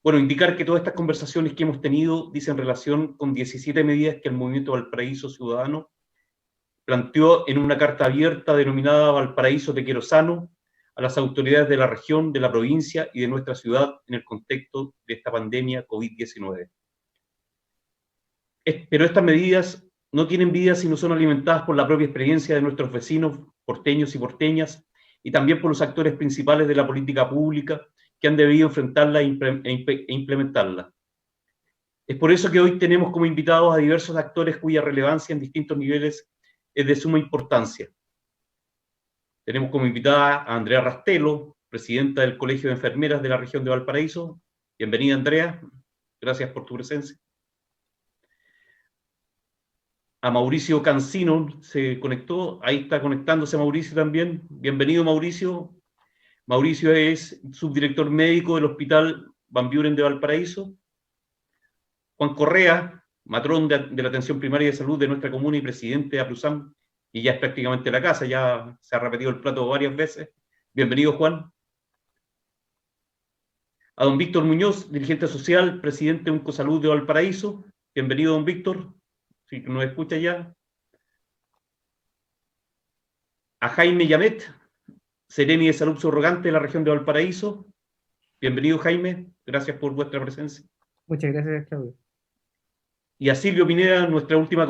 Bueno, indicar que todas estas conversaciones que hemos tenido dicen relación con 17 medidas que el Movimiento Valparaíso Ciudadano planteó en una carta abierta denominada Valparaíso Te Quiero Sano a las autoridades de la región, de la provincia y de nuestra ciudad en el contexto de esta pandemia COVID-19. Pero estas medidas no tienen vida si no son alimentadas por la propia experiencia de nuestros vecinos porteños y porteñas y también por los actores principales de la política pública que han debido enfrentarla e implementarla. Es por eso que hoy tenemos como invitados a diversos actores cuya relevancia en distintos niveles es de suma importancia. Tenemos como invitada a Andrea Rastelo, presidenta del Colegio de Enfermeras de la región de Valparaíso. Bienvenida, Andrea. Gracias por tu presencia. A Mauricio Cancino se conectó. Ahí está conectándose Mauricio también. Bienvenido, Mauricio. Mauricio es subdirector médico del Hospital Van Buren de Valparaíso. Juan Correa, matrón de la atención primaria de salud de nuestra comuna y presidente de APRUSAM, y ya es prácticamente la casa, ya se ha repetido el plato varias veces. Bienvenido, Juan. A don Víctor Muñoz, dirigente social, presidente de Oncosalud de Valparaíso. Bienvenido, don Víctor, si nos escucha ya. A Jaime Yamet, seremi de salud subrogante de la región de Valparaíso. Bienvenido, Jaime, gracias por vuestra presencia. Muchas gracias, Claudio. Y a Silvio Pineda, nuestra última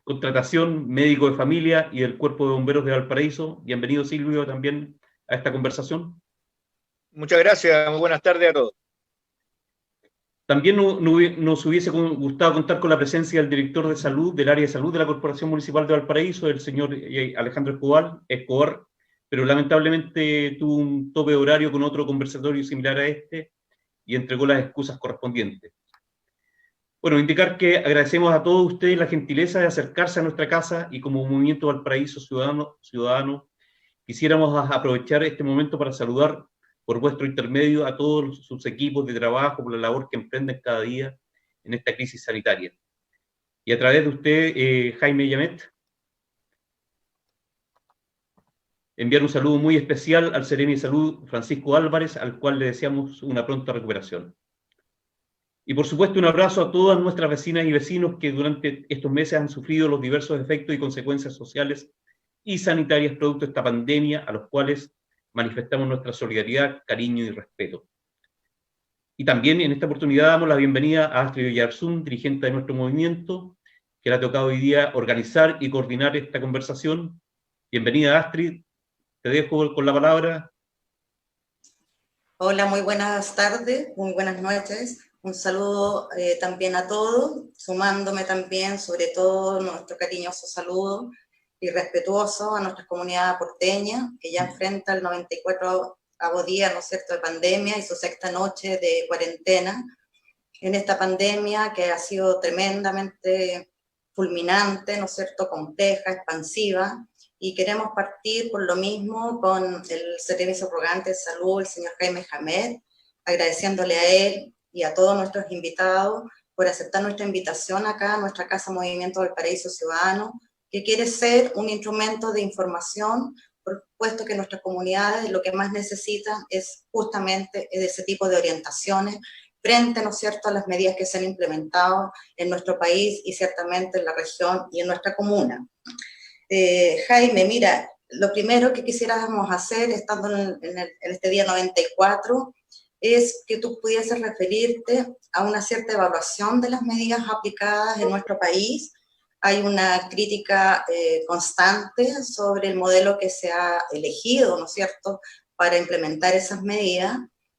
contratación, médico de familia y del Cuerpo de Bomberos de Valparaíso. Bienvenido, Silvio, también a esta conversación. Muchas gracias, muy buenas tardes a todos. También nos hubiese gustado contar con la presencia del director de salud, del área de salud de la Corporación Municipal de Valparaíso, el señor Alejandro Escobar, pero lamentablemente tuvo un tope de horario con otro conversatorio similar a este y entregó las excusas correspondientes. Bueno, indicar que agradecemos a todos ustedes la gentileza de acercarse a nuestra casa y como Movimiento Valparaíso Ciudadano quisiéramos aprovechar este momento para saludar por vuestro intermedio a todos sus equipos de trabajo por la labor que emprenden cada día en esta crisis sanitaria. Y a través de usted, Jaime Yamet, enviar un saludo muy especial al seremi de salud Francisco Álvarez, al cual le deseamos una pronta recuperación. Y por supuesto un abrazo a todas nuestras vecinas y vecinos que durante estos meses han sufrido los diversos efectos y consecuencias sociales y sanitarias producto de esta pandemia, a los cuales manifestamos nuestra solidaridad, cariño y respeto. Y también en esta oportunidad damos la bienvenida a Astrid Oyarzún, dirigente de nuestro movimiento, que le ha tocado hoy día organizar y coordinar esta conversación. Bienvenida, Astrid, te dejo con la palabra. Hola, muy buenas tardes, muy buenas noches. Un saludo también a todos, sumándome también, sobre todo, nuestro cariñoso saludo y respetuoso a nuestra comunidad porteña, que ya enfrenta el 94º día, ¿no es cierto?, de pandemia y su sexta noche de cuarentena. En esta pandemia que ha sido tremendamente fulminante, ¿no es cierto?, compleja, expansiva, y queremos partir por lo mismo con el seremi subrogante de salud, el señor Jaime Yamet, agradeciéndole a él y a todos nuestros invitados por aceptar nuestra invitación acá a nuestra Casa Movimiento Valparaíso Ciudadano, que quiere ser un instrumento de información, puesto que nuestras comunidades lo que más necesitan es justamente ese tipo de orientaciones frente, ¿no es cierto?, a las medidas que se han implementado en nuestro país y ciertamente en la región y en nuestra comuna. Jaime, mira, lo primero que quisiéramos hacer, estando en este día 94, es que tú pudieses referirte a una cierta evaluación de las medidas aplicadas en nuestro país. Hay una crítica constante sobre el modelo que se ha elegido, ¿no es cierto?, para implementar esas medidas,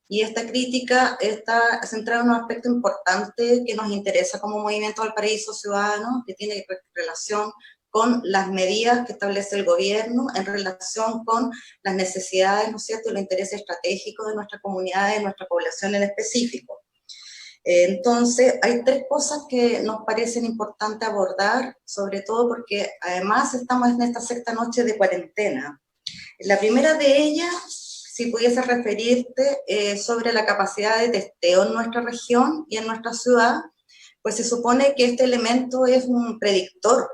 y esta crítica está centrada en un aspecto importante que nos interesa como Movimiento Valparaíso Ciudadano, que tiene relación con las medidas que establece el gobierno en relación con las necesidades, ¿no es cierto?, y los intereses estratégicos de nuestra comunidad y de nuestra población en específico. Entonces, hay tres cosas que nos parecen importantes abordar, sobre todo porque además estamos en esta sexta noche de cuarentena. La primera de ellas, si pudiese referirte sobre la capacidad de testeo en nuestra región y en nuestra ciudad, pues se supone que este elemento es un predictor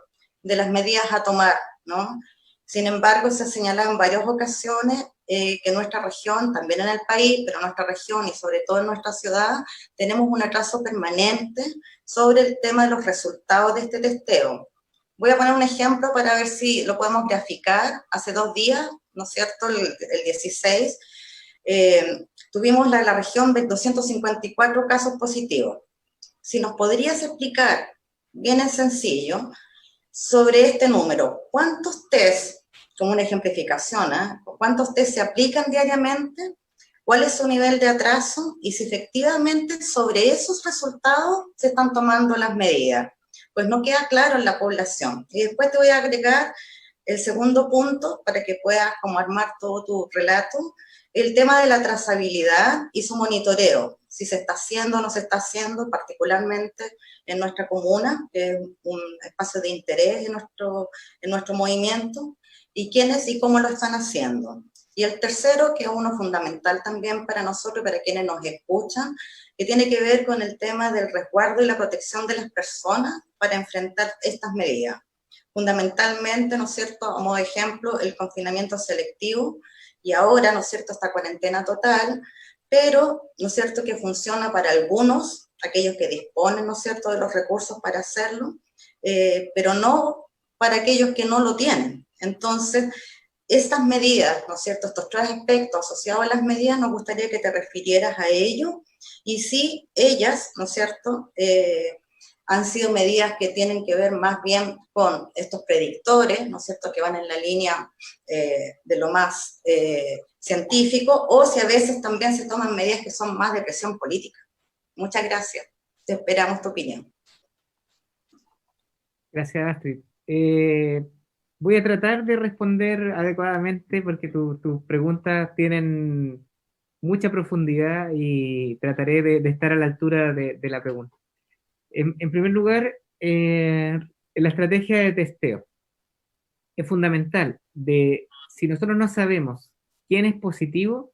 de las medidas a tomar, ¿no? Sin embargo, se ha señalado en varias ocasiones que en nuestra región, también en el país, pero en nuestra región y sobre todo en nuestra ciudad, tenemos un atraso permanente sobre el tema de los resultados de este testeo. Voy a poner un ejemplo para ver si lo podemos graficar. Hace 2 días, ¿no es cierto?, el 16, tuvimos en la región 254 casos positivos. Si nos podrías explicar, bien en sencillo, sobre este número, ¿cuántos test, como una ejemplificación, cuántos test se aplican diariamente? ¿Cuál es su nivel de atraso? Y si efectivamente sobre esos resultados se están tomando las medidas. Pues no queda claro en la población. Y después te voy a agregar el segundo punto para que puedas como armar todo tu relato, el tema de la trazabilidad y su monitoreo, si se está haciendo o no se está haciendo, particularmente en nuestra comuna, que es un espacio de interés en nuestro movimiento, y quiénes y cómo lo están haciendo. Y el tercero, que es uno fundamental también para nosotros, para quienes nos escuchan, que tiene que ver con el tema del resguardo y la protección de las personas para enfrentar estas medidas. Fundamentalmente, ¿no es cierto?, a modo de ejemplo, el confinamiento selectivo, y ahora, ¿no es cierto?, esta cuarentena total, pero, ¿no es cierto?, que funciona para algunos, aquellos que disponen, ¿no es cierto?, de los recursos para hacerlo, pero no para aquellos que no lo tienen. Entonces, estas medidas, ¿no es cierto?, estos 3 aspectos asociados a las medidas, nos gustaría que te refirieras a ello, y si ellas, ¿no es cierto?, han sido medidas que tienen que ver más bien con estos predictores, ¿no es cierto?, que van en la línea de lo más científico, o si a veces también se toman medidas que son más de presión política. Muchas gracias. Te esperamos tu opinión. Gracias, Astrid. Voy a tratar de responder adecuadamente porque tus preguntas tienen mucha profundidad y trataré de estar a la altura de la pregunta. En primer lugar, la estrategia de testeo es fundamental. Si nosotros no sabemos quién es positivo,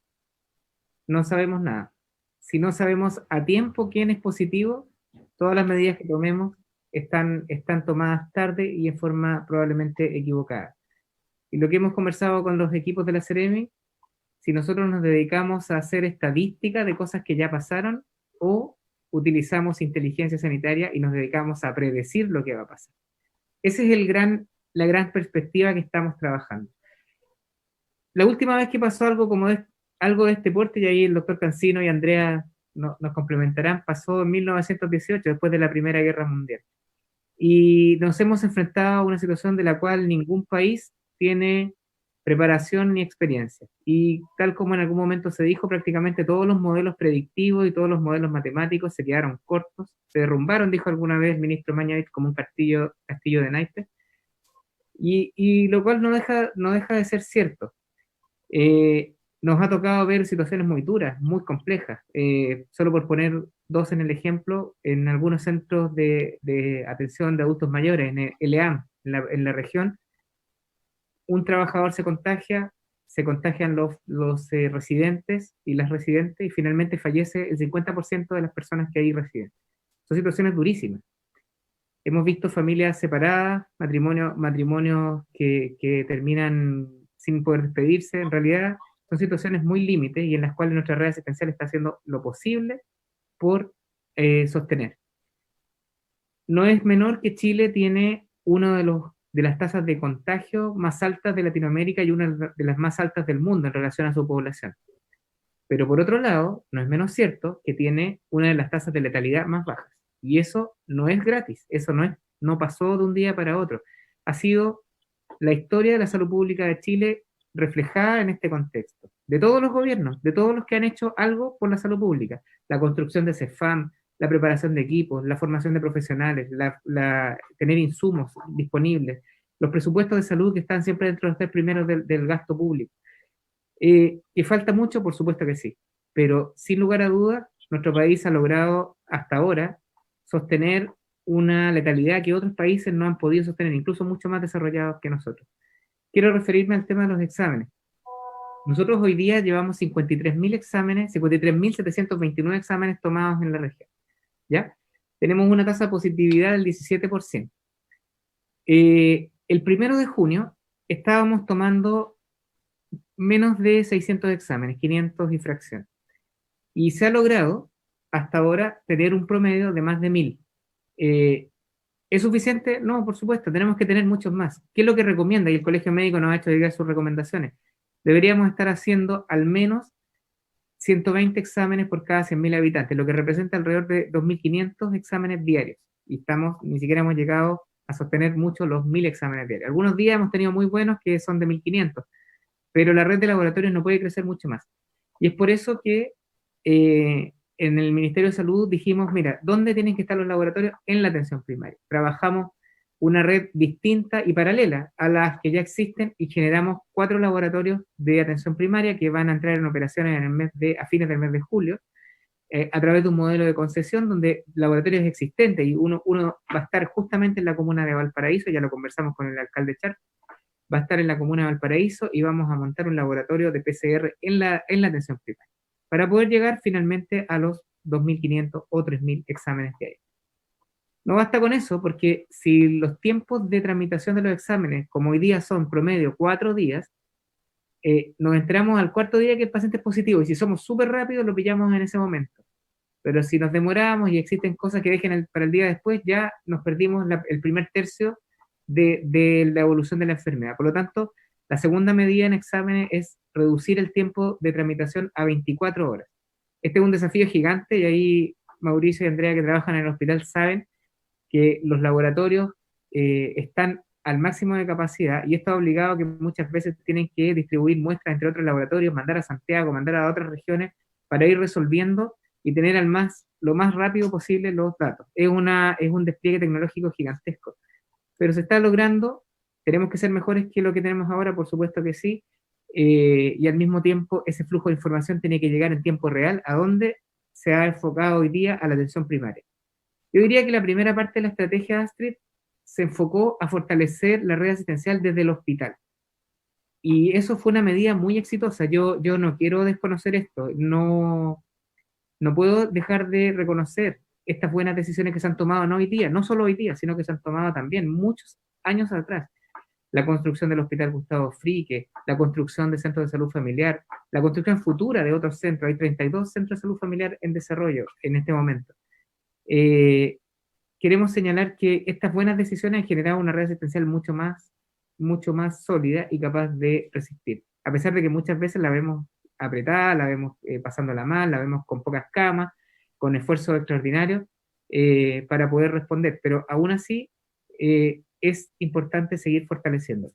no sabemos nada. Si no sabemos a tiempo quién es positivo, todas las medidas que tomemos están tomadas tarde y en forma probablemente equivocada. Y lo que hemos conversado con los equipos de la Ceremi, si nosotros nos dedicamos a hacer estadística de cosas que ya pasaron, o utilizamos inteligencia sanitaria y nos dedicamos a predecir lo que va a pasar. Esa es la gran perspectiva que estamos trabajando. La última vez que pasó algo algo de este porte, y ahí el doctor Cancino y Andrea nos complementarán, pasó en 1918, después de la Primera Guerra Mundial. Y nos hemos enfrentado a una situación de la cual ningún país tiene preparación ni experiencia. Y tal como en algún momento se dijo, prácticamente todos los modelos predictivos y todos los modelos matemáticos se quedaron cortos, se derrumbaron, dijo alguna vez el ministro Mañalich, como un castillo de naipes, y lo cual no deja de ser cierto. Nos ha tocado ver situaciones muy duras, muy complejas. Solo por poner 2 en el ejemplo, en algunos centros de atención de adultos mayores, en el EAM, en la región, un trabajador se contagian los residentes y las residentes, y finalmente fallece el 50% de las personas que ahí residen. Son situaciones durísimas. Hemos visto familias separadas, matrimonios que terminan sin poder despedirse. En realidad son situaciones muy límites y en las cuales nuestra red asistencial está haciendo lo posible por sostener. No es menor que Chile tiene una de las tasas de contagio más altas de Latinoamérica y una de las más altas del mundo en relación a su población. Pero por otro lado, no es menos cierto que tiene una de las tasas de letalidad más bajas. Y eso no es gratis, eso no pasó de un día para otro. Ha sido la historia de la salud pública de Chile reflejada en este contexto. De todos los gobiernos, de todos los que han hecho algo por la salud pública. La construcción de CEFAM, la preparación de equipos, la formación de profesionales, tener insumos disponibles, los presupuestos de salud que están siempre dentro de los 3 primeros del gasto público. ¿Que falta mucho? Por supuesto que sí, pero sin lugar a dudas, nuestro país ha logrado hasta ahora sostener una letalidad que otros países no han podido sostener, incluso mucho más desarrollados que nosotros. Quiero referirme al tema de los exámenes. Nosotros hoy día llevamos 53.000 exámenes, 53.729 exámenes tomados en la región. ¿Ya? Tenemos una tasa de positividad del 17%. El 1 de junio estábamos tomando menos de 600 exámenes, 500 y fracción. Y se ha logrado hasta ahora tener un promedio de más de 1000. ¿Es suficiente? No, por supuesto, tenemos que tener muchos más. ¿Qué es lo que recomienda? Y el Colegio Médico nos ha hecho llegar sus recomendaciones. Deberíamos estar haciendo al menos 120 exámenes por cada 100.000 habitantes, lo que representa alrededor de 2.500 exámenes diarios. Y ni siquiera hemos llegado a sostener mucho los 1.000 exámenes diarios. Algunos días hemos tenido muy buenos que son de 1.500, pero la red de laboratorios no puede crecer mucho más. Y es por eso que en el Ministerio de Salud dijimos, mira, ¿dónde tienen que estar los laboratorios? En la atención primaria. Trabajamos una red distinta y paralela a las que ya existen y generamos 4 laboratorios de atención primaria que van a entrar en operaciones a fines del mes de julio, a través de un modelo de concesión donde laboratorios existentes, y uno va a estar justamente en la comuna de Valparaíso, ya lo conversamos con el alcalde Char, va a estar en la comuna de Valparaíso y vamos a montar un laboratorio de PCR en la atención primaria, para poder llegar finalmente a los 2.500 o 3.000 exámenes diarios. No basta con eso, porque si los tiempos de tramitación de los exámenes, como hoy día son promedio 4 días, nos entramos al 4.º día que el paciente es positivo, y si somos súper rápidos lo pillamos en ese momento. Pero si nos demoramos y existen cosas que dejen para el día después, ya nos perdimos el primer tercio de la evolución de la enfermedad. Por lo tanto, la segunda medida en exámenes es reducir el tiempo de tramitación a 24 horas. Este es un desafío gigante, y ahí Mauricio y Andrea, que trabajan en el hospital, saben que los laboratorios están al máximo de capacidad, y esto ha obligado a que muchas veces tienen que distribuir muestras entre otros laboratorios, mandar a Santiago, mandar a otras regiones, para ir resolviendo y tener lo más rápido posible los datos. Es un despliegue tecnológico gigantesco, pero se está logrando. ¿Tenemos que ser mejores que lo que tenemos ahora? Por supuesto que sí, y al mismo tiempo ese flujo de información tiene que llegar en tiempo real, a donde se ha enfocado hoy día a la atención primaria. Yo diría que la primera parte de la estrategia Astrid se enfocó a fortalecer la red asistencial desde el hospital. Y eso fue una medida muy exitosa. Yo no quiero desconocer esto. No puedo dejar de reconocer estas buenas decisiones que se han tomado, no hoy día, no solo hoy día, sino que se han tomado también muchos años atrás. La construcción del Hospital Gustavo Frique, la construcción de centros de salud familiar, la construcción futura de otros centros. Hay 32 centros de salud familiar en desarrollo en este momento. Queremos señalar que estas buenas decisiones han generado una red asistencial mucho más sólida y capaz de resistir, a pesar de que muchas veces la vemos apretada, la vemos pasándola mal, la vemos con pocas camas, con esfuerzos extraordinarios para poder responder, pero aún así es importante seguir fortaleciendo.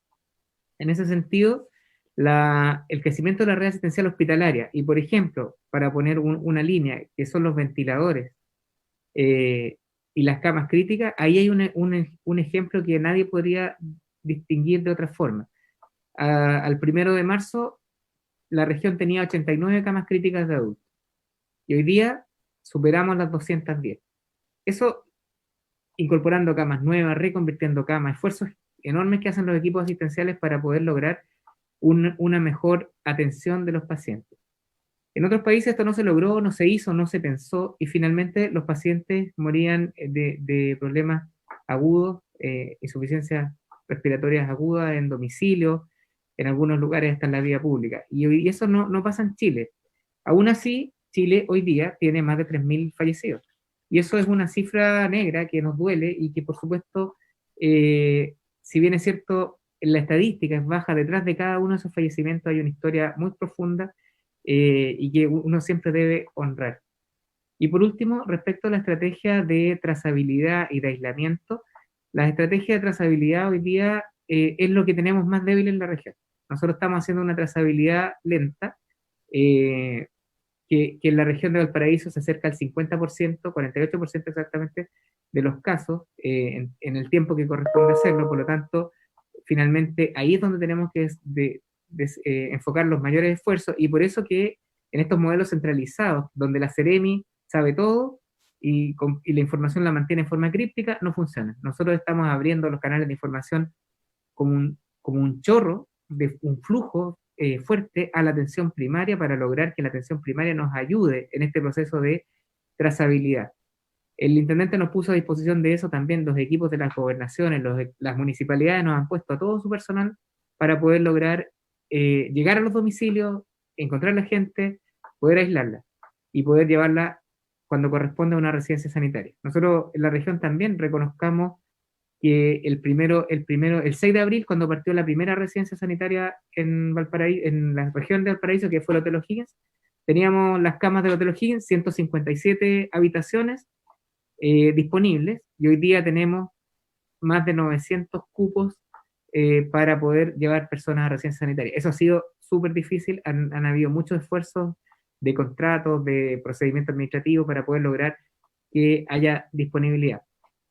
En ese sentido, el crecimiento de la red asistencial hospitalaria, y por ejemplo, para poner una línea, que son los ventiladores y las camas críticas, ahí hay un ejemplo que nadie podría distinguir de otra forma. Al 1 de marzo, la región tenía 89 camas críticas de adultos, y hoy día superamos las 210. Eso incorporando camas nuevas, reconvirtiendo camas, esfuerzos enormes que hacen los equipos asistenciales para poder lograr una mejor atención de los pacientes. En otros países esto no se logró, no se hizo, no se pensó, y finalmente los pacientes morían de problemas agudos, insuficiencias respiratorias agudas en domicilio, en algunos lugares hasta en la vía pública. Y eso no pasa en Chile. Aún así, Chile hoy día tiene más de 3.000 fallecidos. Y eso es una cifra negra que nos duele, y que por supuesto, si bien es cierto, la estadística es baja, detrás de cada uno de esos fallecimientos hay una historia muy profunda y que uno siempre debe honrar. Y por último, respecto a la estrategia de trazabilidad y de aislamiento, la estrategia de trazabilidad hoy día es lo que tenemos más débil en la región. Nosotros estamos haciendo una trazabilidad lenta, que en la región de Valparaíso se acerca al 50%, 48% exactamente, de los casos en el tiempo que corresponde hacerlo. Por lo tanto, finalmente ahí es donde tenemos que enfocar los mayores esfuerzos, y por eso que en estos modelos centralizados, donde la Seremi sabe todo y la información la mantiene en forma críptica, no funciona. Nosotros estamos abriendo los canales de información como un chorro, de un flujo fuerte a la atención primaria, para lograr que la atención primaria nos ayude en este proceso de trazabilidad. El intendente nos puso a disposición de eso también. Los equipos de las gobernaciones, las municipalidades nos han puesto a todo su personal para poder lograr llegar a los domicilios, encontrar a la gente, poder aislarla y poder llevarla cuando corresponde a una residencia sanitaria. Nosotros en la región también reconozcamos que el 6 de abril, cuando partió la primera residencia sanitaria en Valparaíso, en la región de Valparaíso, que fue el Hotel O'Higgins, teníamos las camas del Hotel O'Higgins, 157 habitaciones disponibles, y hoy día tenemos más de 900 cupos para poder llevar personas a residencia sanitaria. Eso ha sido súper difícil, han habido muchos esfuerzos de contratos, de procedimiento administrativo para poder lograr que haya disponibilidad.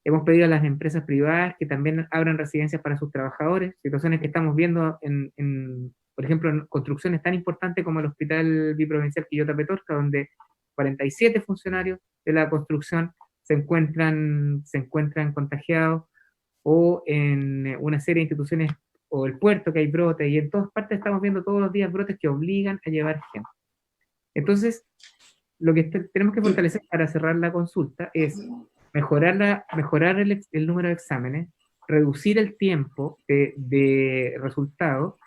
Hemos pedido a las empresas privadas que también abran residencias para sus trabajadores, situaciones que estamos viendo por ejemplo, en construcciones tan importantes como el Hospital Biprovincial Quillota Petorca, donde 47 funcionarios de la construcción se encuentran contagiados, o en una serie de instituciones, o el puerto, que hay brotes, y en todas partes estamos viendo todos los días brotes que obligan a llevar gente. Entonces, lo que tenemos que fortalecer para cerrar la consulta es mejorar el número de exámenes, reducir el tiempo de resultado,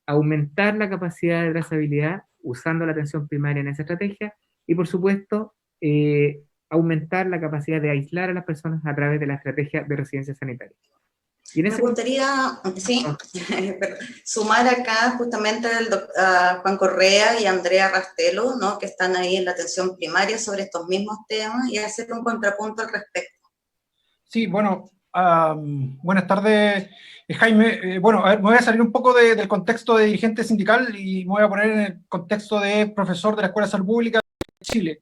aumentar la capacidad de trazabilidad usando la atención primaria en esa estrategia, y por supuesto, aumentar la capacidad de aislar a las personas a través de la estrategia de residencia sanitaria. Me gustaría, sí, sumar acá justamente a Juan Correa y a Andrea Rastelo, ¿no?, que están ahí en la atención primaria sobre estos mismos temas, y hacer un contrapunto al respecto. Sí, bueno, buenas tardes, Jaime. Bueno, a ver, me voy a salir un poco del contexto de dirigente sindical y me voy a poner en el contexto de profesor de la Escuela de Salud Pública de Chile.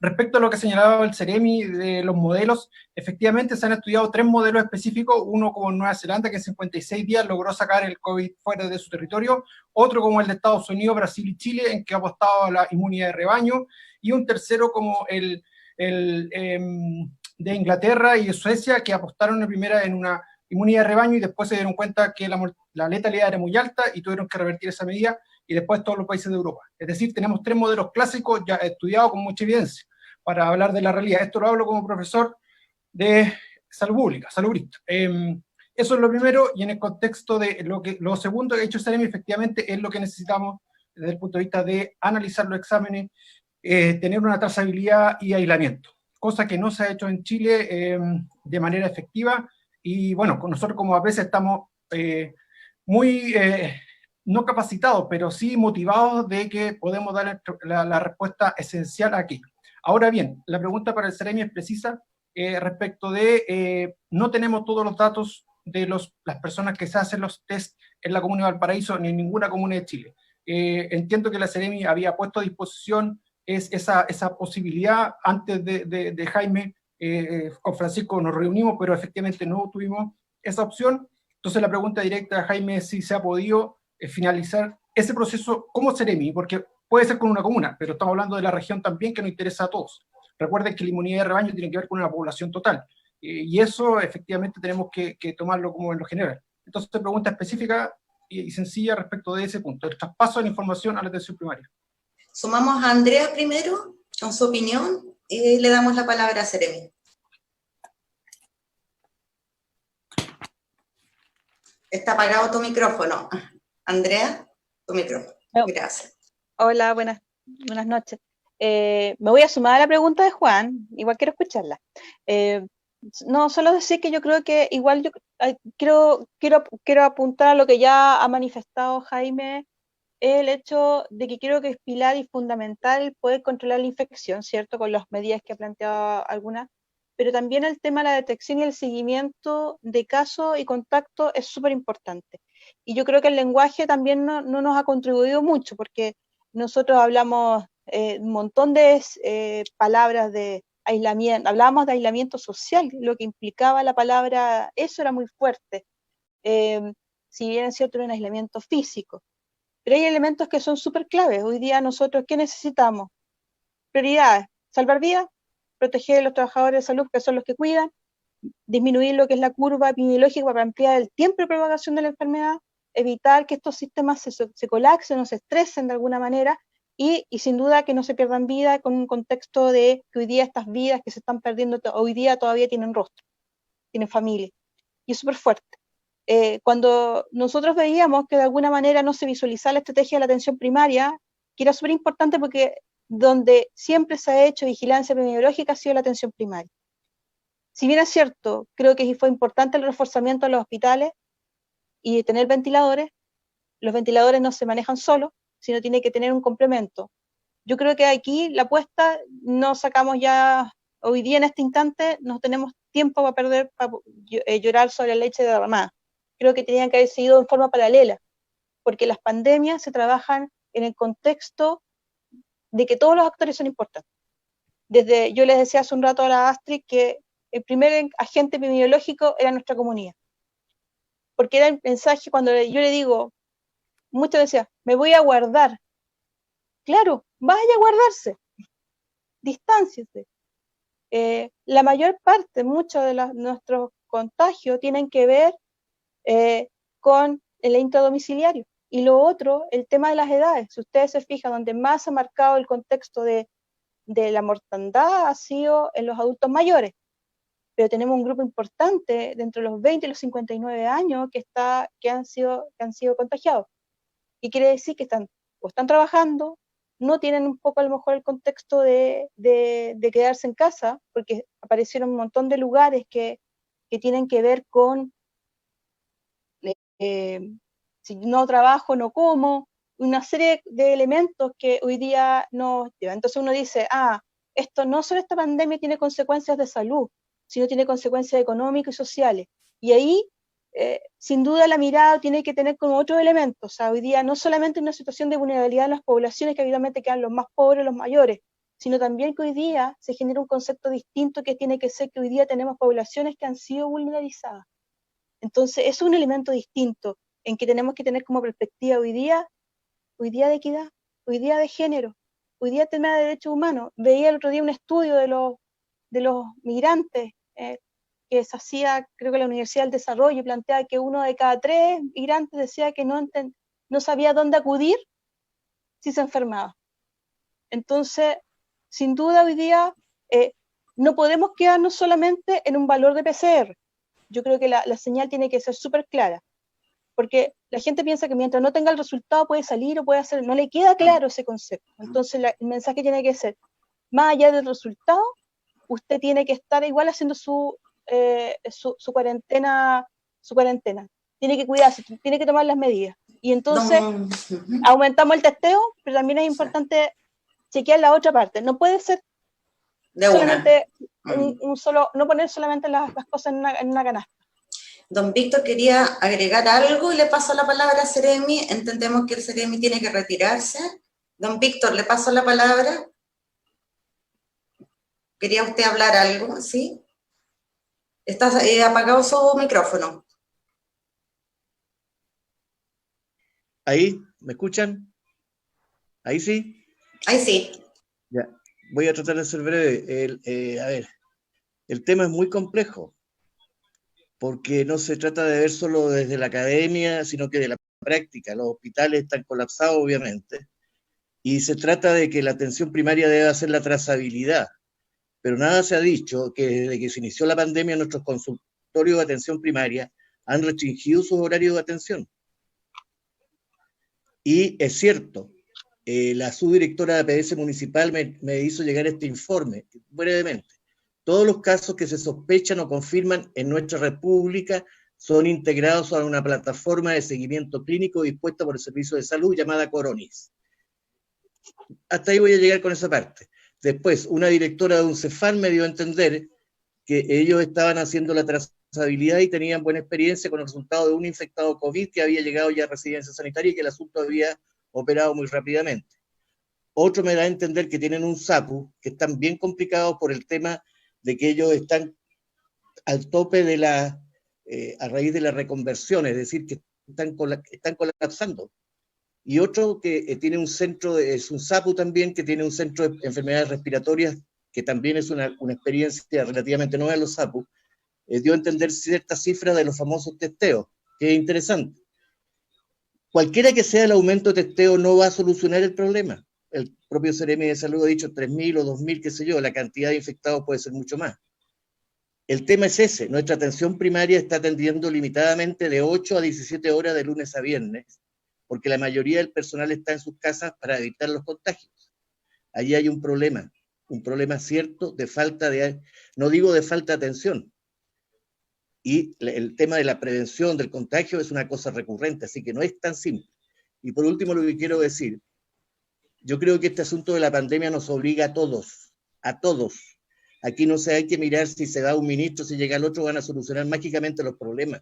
Respecto a lo que señalaba el Ceremi de los modelos, efectivamente se han estudiado 3 modelos específicos, uno como en Nueva Zelanda, que en 56 días logró sacar el COVID fuera de su territorio, otro como el de Estados Unidos, Brasil y Chile, en que ha apostado a la inmunidad de rebaño, y un tercero como el de Inglaterra y de Suecia, que apostaron en primera en una inmunidad de rebaño y después se dieron cuenta que la letalidad era muy alta y tuvieron que revertir esa medida, y después todos los países de Europa. Es decir, tenemos 3 modelos clásicos ya estudiados con mucha evidencia para hablar de la realidad. Esto lo hablo como profesor de salud pública, salubrista. Eso es lo primero, y en el contexto de lo segundo que ha dicho Ceremi, efectivamente es lo que necesitamos desde el punto de vista de analizar los exámenes, tener una trazabilidad y aislamiento, cosa que no se ha hecho en Chile de manera efectiva, y bueno, nosotros como a veces estamos muy no capacitados, pero sí motivados de que podemos dar la respuesta esencial aquí. Ahora bien, la pregunta para el Ceremi es precisa respecto de no tenemos todos los datos de las personas que se hacen los test en la comuna de Valparaíso ni en ninguna comuna de Chile. Entiendo que la Ceremi había puesto a disposición esa posibilidad antes de Jaime. Con Francisco nos reunimos, pero efectivamente no tuvimos esa opción. Entonces la pregunta directa a Jaime es si se ha podido finalizar ese proceso como Ceremi, porque puede ser con una comuna, pero estamos hablando de la región también, que nos interesa a todos. Recuerden que la inmunidad de rebaño tiene que ver con una población total, y eso efectivamente tenemos que tomarlo como en lo general. Entonces, pregunta específica y sencilla respecto de ese punto, el traspaso de la información a la atención primaria. Sumamos a Andrea primero, con su opinión, y le damos la palabra a Ceremi. Está apagado tu micrófono. Andrea, tu micrófono. Gracias. Hola, buenas noches. Me voy a sumar a la pregunta de Juan, igual quiero escucharla. No, solo decir que yo creo que igual yo quiero apuntar a lo que ya ha manifestado Jaime, el hecho de que creo que es pilar y fundamental poder controlar la infección, ¿cierto? Con las medidas que ha planteado algunas, pero también el tema de la detección y el seguimiento de casos y contactos es súper importante. Y yo creo que el lenguaje también no nos ha contribuido mucho, porque nosotros hablamos un montón de palabras de aislamiento, hablábamos de aislamiento social, lo que implicaba la palabra, eso era muy fuerte. Si bien es cierto, era un aislamiento físico. Pero hay elementos que son súper claves. Hoy día nosotros, ¿qué necesitamos? Prioridades: salvar vidas, proteger a los trabajadores de salud, que son los que cuidan, disminuir lo que es la curva epidemiológica para ampliar el tiempo de propagación de la enfermedad, evitar que estos sistemas se colapsen o se estresen de alguna manera, y sin duda que no se pierdan vidas, con un contexto de que hoy día estas vidas que se están perdiendo hoy día todavía tienen rostro, tienen familia, y es súper fuerte. cuando nosotros veíamos que de alguna manera no se visualizaba la estrategia de la atención primaria, que era súper importante porque donde siempre se ha hecho vigilancia epidemiológica ha sido la atención primaria. Si bien es cierto, creo que fue importante el reforzamiento de los hospitales y tener ventiladores, los ventiladores no se manejan solos, sino tiene que tener un complemento. Yo creo que aquí la apuesta no sacamos ya, hoy día en este instante, no tenemos tiempo para perder, para llorar sobre la leche derramada. Creo que tenían que haber seguido en forma paralela, porque las pandemias se trabajan en el contexto de que todos los actores son importantes. Yo les decía hace un rato a la Astrid que el primer agente epidemiológico era nuestra comunidad. Porque era el mensaje cuando yo le digo, muchos decían, me voy a guardar. Claro, vaya a guardarse. Distánciese. La mayor parte, muchos de nuestros contagios tienen que ver con el intradomiciliario. Y lo otro, el tema de las edades. Si ustedes se fijan, donde más ha marcado el contexto de la mortandad ha sido en los adultos mayores. Pero tenemos un grupo importante de entre los 20 y los 59 años que han sido contagiados. Y quiere decir que están trabajando, no tienen un poco a lo mejor el contexto de quedarse en casa, porque aparecieron un montón de lugares que tienen que ver con si no trabajo, no como, una serie de elementos que hoy día nos llevan. Entonces uno dice, esto no solo esta pandemia tiene consecuencias de salud, sino tiene consecuencias económicas y sociales. Y ahí, sin duda, la mirada tiene que tener como otros elementos. O sea, hoy día no solamente una situación de vulnerabilidad en las poblaciones que habitualmente quedan los más pobres, los mayores, sino también que hoy día se genera un concepto distinto que tiene que ser que hoy día tenemos poblaciones que han sido vulnerabilizadas. Entonces, es un elemento distinto en que tenemos que tener como perspectiva hoy día de equidad, hoy día de género, hoy día tema de derechos humanos. Veía el otro día un estudio de los migrantes que se hacía, creo que la Universidad del Desarrollo planteaba que 1 de cada 3 migrantes decía que no sabía dónde acudir si se enfermaba. Entonces, sin duda hoy día no podemos quedarnos solamente en un valor de PCR. Yo creo que la señal tiene que ser súper clara, porque la gente piensa que mientras no tenga el resultado puede salir o puede hacer, no le queda claro ese concepto. Entonces el mensaje tiene que ser, más allá del resultado, usted tiene que estar igual haciendo su cuarentena, tiene que cuidarse, tiene que tomar las medidas. Y entonces aumentamos el testeo, pero también es importante chequear la otra parte. No puede ser solamente no poner solamente las cosas en una canasta. Don Víctor quería agregar algo y le paso la palabra a Seremi. Entendemos que el Seremi tiene que retirarse. Don Víctor, le paso la palabra. ¿Quería usted hablar algo? ¿Sí? Está apagado su micrófono. ¿Ahí? ¿Me escuchan? ¿Ahí sí? Ahí sí. Ya. Voy a tratar de ser breve. A ver, el tema es muy complejo, porque no se trata de ver solo desde la academia, sino que de la práctica. Los hospitales están colapsados, obviamente, y se trata de que la atención primaria debe hacer la trazabilidad. Pero nada se ha dicho que desde que se inició la pandemia nuestros consultorios de atención primaria han restringido sus horarios de atención. Y es cierto, la subdirectora de APS municipal me hizo llegar este informe, brevemente. Todos los casos que se sospechan o confirman en nuestra república son integrados a una plataforma de seguimiento clínico dispuesta por el Servicio de Salud llamada Coronis. Hasta ahí voy a llegar con esa parte. Después, una directora de un Cefam me dio a entender que ellos estaban haciendo la trazabilidad y tenían buena experiencia con el resultado de un infectado COVID que había llegado ya a residencia sanitaria y que el asunto había operado muy rápidamente. Otro me da a entender que tienen un SAPU, que están bien complicados por el tema de que ellos están al tope de a raíz de la reconversión, es decir, que están colapsando. Y otro que tiene un centro, es un SAPU también, que tiene un centro de enfermedades respiratorias, que también es una experiencia relativamente nueva en los SAPU, dio a entender ciertas cifras de los famosos testeos, que es interesante. Cualquiera que sea el aumento de testeo no va a solucionar el problema. El propio Seremi de Salud ha dicho 3.000 o 2.000, qué sé yo, la cantidad de infectados puede ser mucho más. el tema es ese, nuestra atención primaria está atendiendo limitadamente de 8 a 17 horas de lunes a viernes, porque la mayoría del personal está en sus casas para evitar los contagios. Allí hay un problema cierto de falta de, no digo de falta de atención, y el tema de la prevención del contagio es una cosa recurrente, así que no es tan simple. Y por último, lo que quiero decir, yo creo que este asunto de la pandemia nos obliga a todos. Aquí no se hay que mirar si se va un ministro, si llega el otro, van a solucionar mágicamente los problemas.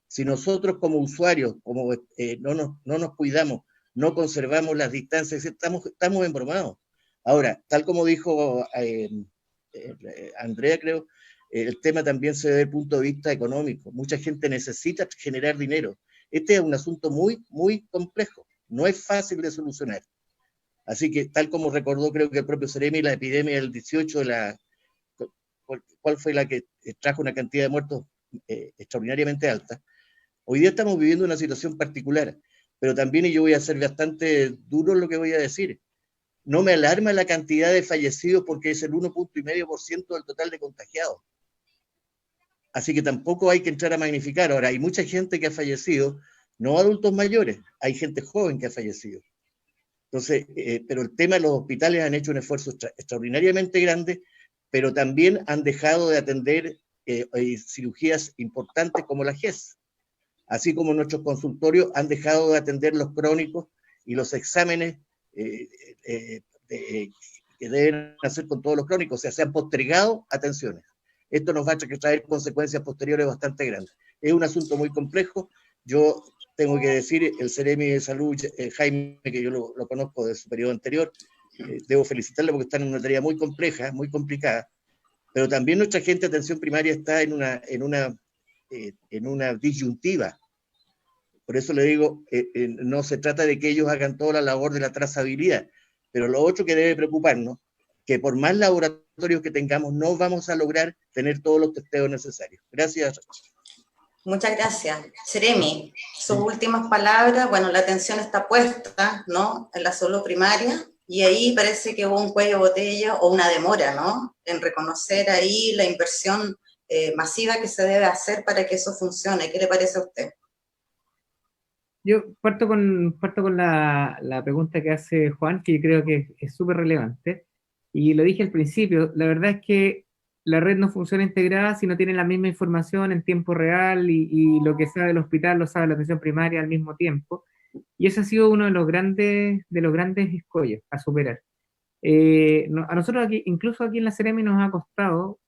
Si nosotros como usuarios, no nos cuidamos, no conservamos las distancias, estamos embromados. Ahora, tal como dijo Andrea, creo, el tema también se ve desde el punto de vista económico. Mucha gente necesita generar dinero. Este es un asunto muy, muy complejo. No es fácil de solucionar. Así que, tal como recordó, creo que el propio Ceremi, la epidemia del 18, ¿cuál fue la que trajo una cantidad de muertos extraordinariamente alta? Hoy día estamos viviendo una situación particular, pero también, y yo voy a ser bastante duro en lo que voy a decir, no me alarma la cantidad de fallecidos porque es el 1,5% del total de contagiados. Así que tampoco hay que entrar a magnificar. Ahora, hay mucha gente que ha fallecido, no adultos mayores, hay gente joven que ha fallecido. Entonces, pero el tema de los hospitales han hecho un esfuerzo extraordinariamente grande, pero también han dejado de atender cirugías importantes como la GES, así como nuestros consultorios han dejado de atender los crónicos y los exámenes que deben hacer con todos los crónicos, o sea, se han postergado atenciones. Esto nos va a traer consecuencias posteriores bastante grandes. Es un asunto muy complejo. Yo tengo que decir, el Ceremi de Salud, Jaime, que yo lo conozco de su periodo anterior, debo felicitarle porque está en una tarea muy compleja, muy complicada, pero también nuestra gente de atención primaria está en una disyuntiva. Por eso le digo, no se trata de que ellos hagan toda la labor de la trazabilidad, pero lo otro que debe preocuparnos, que por más laboratorios que tengamos, no vamos a lograr tener todos los testeos necesarios. Gracias. Muchas gracias. Ceremi, sus últimas palabras. Bueno, la atención está puesta, ¿no?, en la salud primaria, y ahí parece que hubo un cuello de botella o una demora, ¿no?, en reconocer ahí la inversión masiva que se debe hacer para que eso funcione. ¿Qué le parece a usted? Yo parto con la pregunta que hace Juan, que creo que es súper relevante, y lo dije al principio, la verdad es que la red no funciona integrada si no tiene la misma información en tiempo real y lo que sabe el hospital lo sabe la atención primaria al mismo tiempo, y ese ha sido uno de los grandes escollos a superar. A nosotros aquí, incluso aquí en la Ceremi, nos ha costado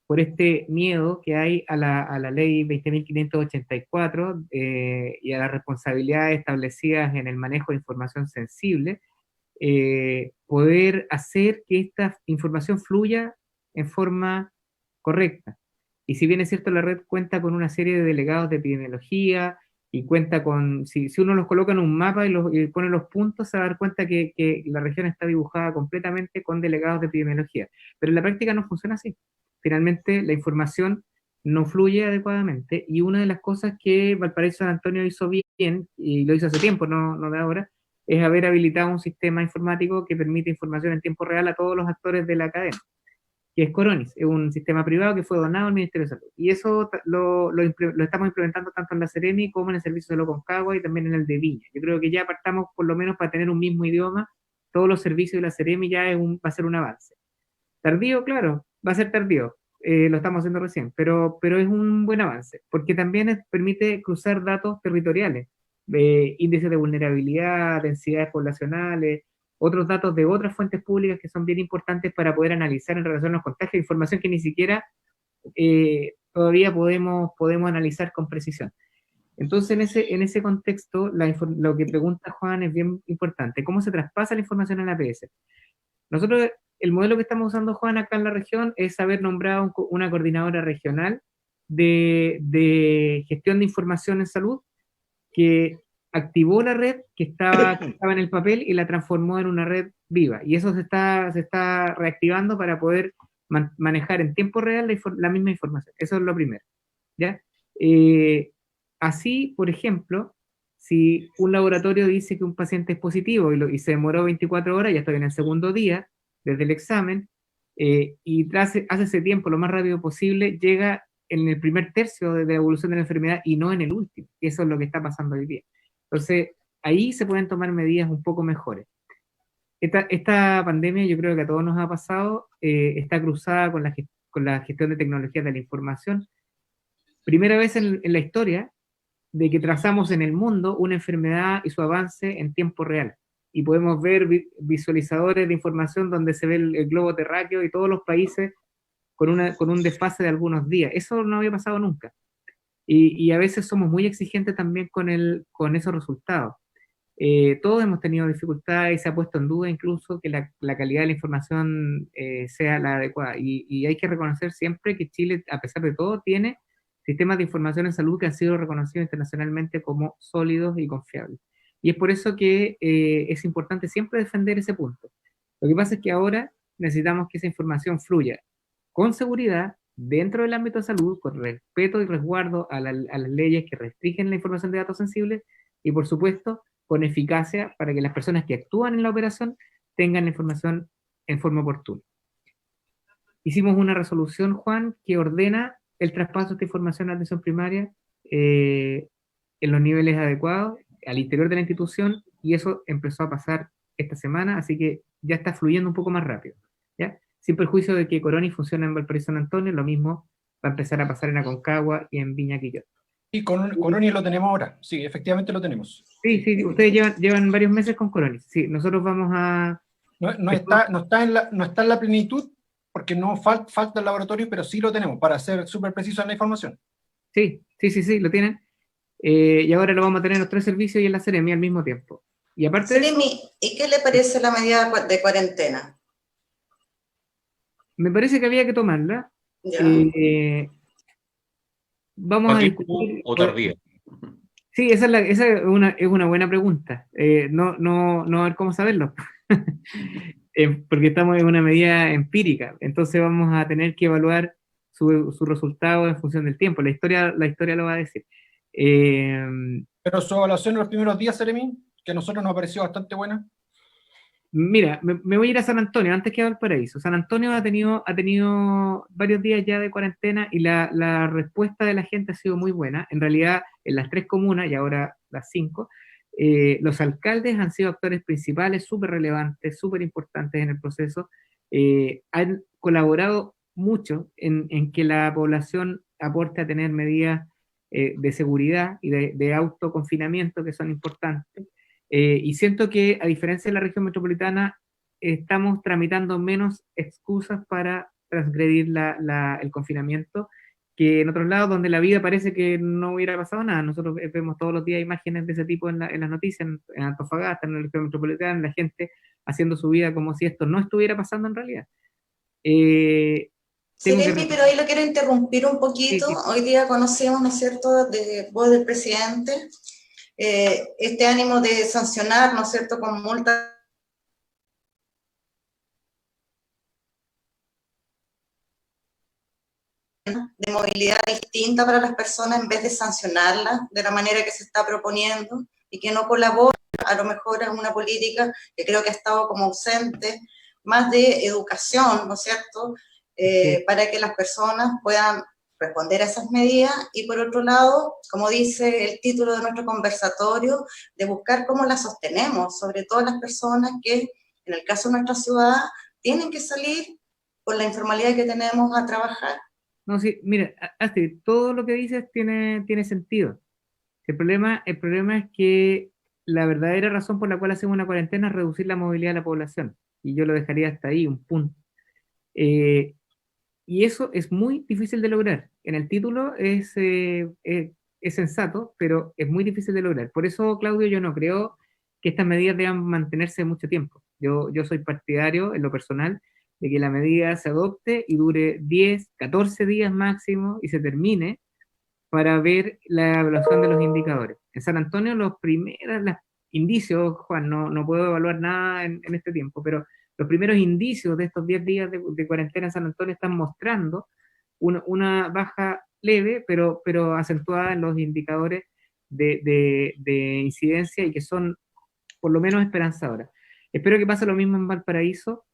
por este miedo que hay a la ley 20.584 y a las responsabilidades establecidas en el manejo de información sensible, poder hacer que esta información fluya en forma correcta. Y si bien es cierto, la red cuenta con una serie de delegados de epidemiología y cuenta con, si uno los coloca en un mapa y pone los puntos, se va a dar cuenta que la región está dibujada completamente con delegados de epidemiología. Pero en la práctica no funciona así. Finalmente, la información no fluye adecuadamente, y una de las cosas que Valparaíso San Antonio hizo bien, y lo hizo hace tiempo, no de ahora, es haber habilitado un sistema informático que permite información en tiempo real a todos los actores de la cadena, que es Coronis, es un sistema privado que fue donado al Ministerio de Salud. Y eso lo estamos implementando tanto en la Ceremi como en el Servicio de Salud Concagua y también en el de Viña. Yo creo que ya partamos por lo menos para tener un mismo idioma, todos los servicios de la Ceremi ya va a ser un avance. Tardío, claro, va a ser tardío, lo estamos haciendo recién, pero es un buen avance, porque también permite cruzar datos territoriales, índices de vulnerabilidad, densidades poblacionales, otros datos de otras fuentes públicas que son bien importantes para poder analizar en relación a los contagios, información que ni siquiera todavía podemos analizar con precisión. Entonces, en ese contexto, lo que pregunta Juan es bien importante. ¿Cómo se traspasa la información a la APS? Nosotros, el modelo que estamos usando, Juan, acá en la región es haber nombrado una coordinadora regional de gestión de información en salud que activó la red que estaba en el papel y la transformó en una red viva. Y eso se está reactivando para poder manejar en tiempo real la misma información. Eso es lo primero, ¿ya? Así, por ejemplo, si un laboratorio dice que un paciente es positivo y se demoró 24 horas, ya estoy en el segundo día desde el examen, y hace ese tiempo lo más rápido posible, llega en el primer tercio de la evolución de la enfermedad y no en el último. Eso es lo que está pasando hoy día. Entonces, ahí se pueden tomar medidas un poco mejores. Esta pandemia, yo creo que a todos nos ha pasado, está cruzada con la gestión de tecnologías de la información. Primera vez en la historia de que trazamos en el mundo una enfermedad y su avance en tiempo real. Y podemos ver visualizadores de información donde se ve el globo terráqueo y todos los países con un desfase de algunos días. Eso no había pasado nunca. Y a veces somos muy exigentes también con esos resultados. Todos hemos tenido dificultades y se ha puesto en duda incluso que la calidad de la información sea la adecuada. Y hay que reconocer siempre que Chile, a pesar de todo, tiene sistemas de información en salud que han sido reconocidos internacionalmente como sólidos y confiables. Y es por eso que es importante siempre defender ese punto. Lo que pasa es que ahora necesitamos que esa información fluya con seguridad dentro del ámbito de salud, con respeto y resguardo a las leyes que restringen la información de datos sensibles y, por supuesto, con eficacia para que las personas que actúan en la operación tengan la información en forma oportuna. Hicimos una resolución, Juan, que ordena el traspaso de esta información a la atención primaria en los niveles adecuados, al interior de la institución, y eso empezó a pasar esta semana, así que ya está fluyendo un poco más rápido, ¿ya? Sin perjuicio de que Coroni funciona en Valparaíso San Antonio, lo mismo va a empezar a pasar en Aconcagua y en Viña Quillota. Y con Coroni lo tenemos ahora, sí, efectivamente lo tenemos. Sí, ustedes llevan varios meses con Coroni, sí, nosotros vamos a... No está en la plenitud, porque no falta el laboratorio, pero sí lo tenemos, para ser súper preciso en la información. Sí, lo tienen. Y ahora lo vamos a tener en los 3 servicios y en la Seremi al mismo tiempo. Y aparte Seremi, ¿y qué le parece la medida de cuarentena? me parece que había que tomarla. Vamos a discutir... ¿O tardía? Sí, esa es una buena pregunta. No hay cómo saberlo. Porque estamos en una medida empírica. Entonces vamos a tener que evaluar su resultado en función del tiempo. La historia lo va a decir. Pero su evaluación en los primeros días, Seremi, que a nosotros nos pareció bastante buena. Mira, me voy a ir a San Antonio antes que a Valparaíso. San Antonio ha tenido varios días ya de cuarentena y la respuesta de la gente ha sido muy buena. En realidad, en las 3 comunas y ahora las 5, los alcaldes han sido actores principales, súper relevantes, súper importantes en el proceso. Han colaborado mucho en que la población aporte a tener medidas de seguridad y de autoconfinamiento que son importantes. Y siento que, a diferencia de la región metropolitana, estamos tramitando menos excusas para transgredir el confinamiento que en otros lados donde la vida parece que no hubiera pasado nada. Nosotros vemos todos los días imágenes de ese tipo en las noticias, en Antofagasta, en la región metropolitana, la gente haciendo su vida como si esto no estuviera pasando en realidad. Seremi, pero ahí lo quiero interrumpir un poquito. Sí. Hoy día conocemos, ¿no es cierto?, de voz del presidente, este ánimo de sancionar, ¿no es cierto?, con multa de movilidad distinta para las personas en vez de sancionarlas de la manera que se está proponiendo y que no colabora a lo mejor en una política que creo que ha estado como ausente, más de educación, ¿no es cierto?, para que las personas puedan responder a esas medidas y por otro lado, como dice el título de nuestro conversatorio, de buscar cómo las sostenemos, sobre todo las personas que, en el caso de nuestra ciudad, tienen que salir por la informalidad que tenemos a trabajar. No, sí, mira, Astrid, todo lo que dices tiene sentido. El problema es que la verdadera razón por la cual hacemos una cuarentena es reducir la movilidad de la población, y yo lo dejaría hasta ahí, un punto. Y eso es muy difícil de lograr. En el título es sensato, pero es muy difícil de lograr. Por eso, Claudio, yo no creo que estas medidas deban mantenerse mucho tiempo. Yo soy partidario, en lo personal, de que la medida se adopte y dure 10, 14 días máximo y se termine para ver la evaluación de los indicadores. En San Antonio los indicios, Juan, no puedo evaluar nada en este tiempo, pero los primeros indicios de estos 10 días de cuarentena en San Antonio están mostrando una baja leve, pero acentuada en los indicadores de incidencia y que son por lo menos esperanzadoras. Espero que pase lo mismo en Valparaíso.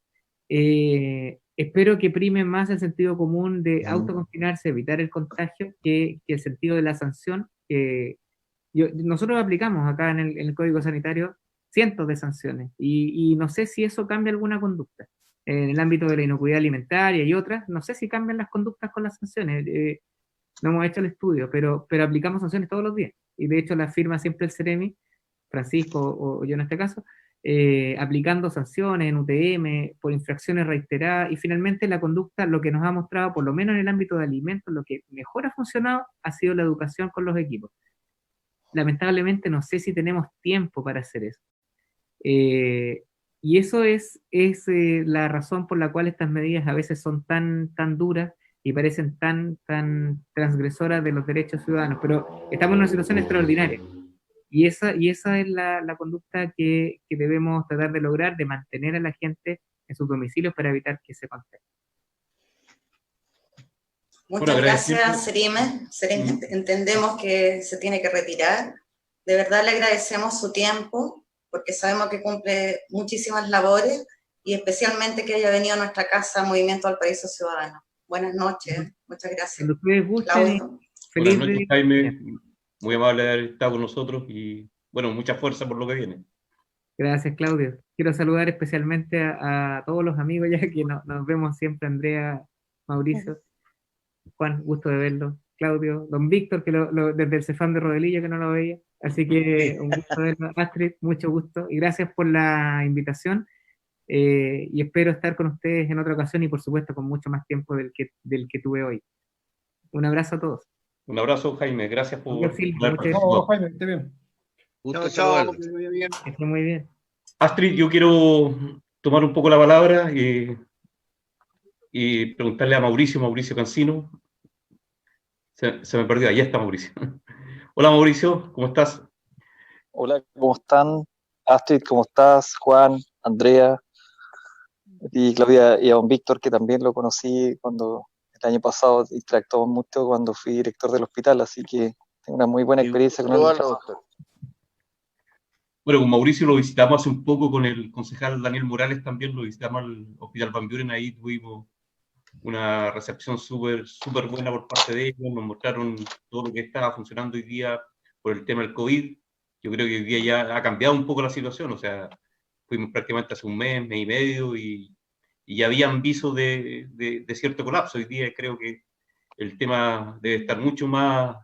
espero que prime más el sentido común de autoconfinarse, evitar el contagio, que el sentido de la sanción. Nosotros aplicamos acá en el Código Sanitario cientos de sanciones y no sé si eso cambia alguna conducta. En el ámbito de la inocuidad alimentaria y otras, no sé si cambian las conductas con las sanciones. No hemos hecho el estudio, pero aplicamos sanciones todos los días. Y de hecho la firma siempre el Ceremi, Francisco o yo en este caso, aplicando sanciones en UTM por infracciones reiteradas, y finalmente la conducta, lo que nos ha mostrado, por lo menos en el ámbito de alimentos, lo que mejor ha funcionado ha sido la educación con los equipos. Lamentablemente no sé si tenemos tiempo para hacer eso. Y eso es la razón por la cual estas medidas a veces son tan duras y parecen tan transgresoras de los derechos ciudadanos, pero estamos en una situación extraordinaria. Y esa es la conducta que debemos tratar de lograr, de mantener a la gente en sus domicilios para evitar que se contagien. Muchas gracias, Serime. Entendemos que se tiene que retirar. De verdad le agradecemos su tiempo, porque sabemos que cumple muchísimas labores, y especialmente que haya venido a nuestra casa Movimiento Valparaíso Ciudadano. Buenas noches, muchas gracias. Cuando ustedes gusten, Claudio. Buenas noches, Jaime. Muy amable de haber estado con nosotros y, bueno, mucha fuerza por lo que viene. Gracias, Claudio. Quiero saludar especialmente a todos los amigos, ya que nos vemos siempre, Andrea, Mauricio, Juan, gusto de verlo, Claudio, don Víctor, que desde el Cefam de Rodelillo que no lo veía, así que un gusto verlo, Astrid, mucho gusto, y gracias por la invitación, y espero estar con ustedes en otra ocasión, y por supuesto con mucho más tiempo del que tuve hoy. Un abrazo a todos. Un abrazo, Jaime, gracias por... Jaime, esté bien. Chao, que esté muy bien. Astrid, yo quiero tomar un poco la palabra y preguntarle a Mauricio Cancino. Se me perdió, allá está Mauricio. Hola Mauricio, ¿cómo estás? Hola, ¿cómo están? Astrid, ¿cómo estás? Juan, Andrea y Claudia, y a don Víctor, que también lo conocí cuando el año pasado interactuamos mucho cuando fui director del hospital, así que tengo una muy buena experiencia con él. Bueno, con Mauricio lo visitamos hace un poco, con el concejal Daniel Morales también lo visitamos al Hospital Van Buren, ahí tuvimos una recepción súper buena por parte de ellos, nos mostraron todo lo que estaba funcionando hoy día por el tema del COVID. Yo creo que hoy día ya ha cambiado un poco la situación, o sea, fuimos prácticamente hace un mes y medio, y ya habían visos de cierto colapso. Hoy día creo que el tema debe estar mucho más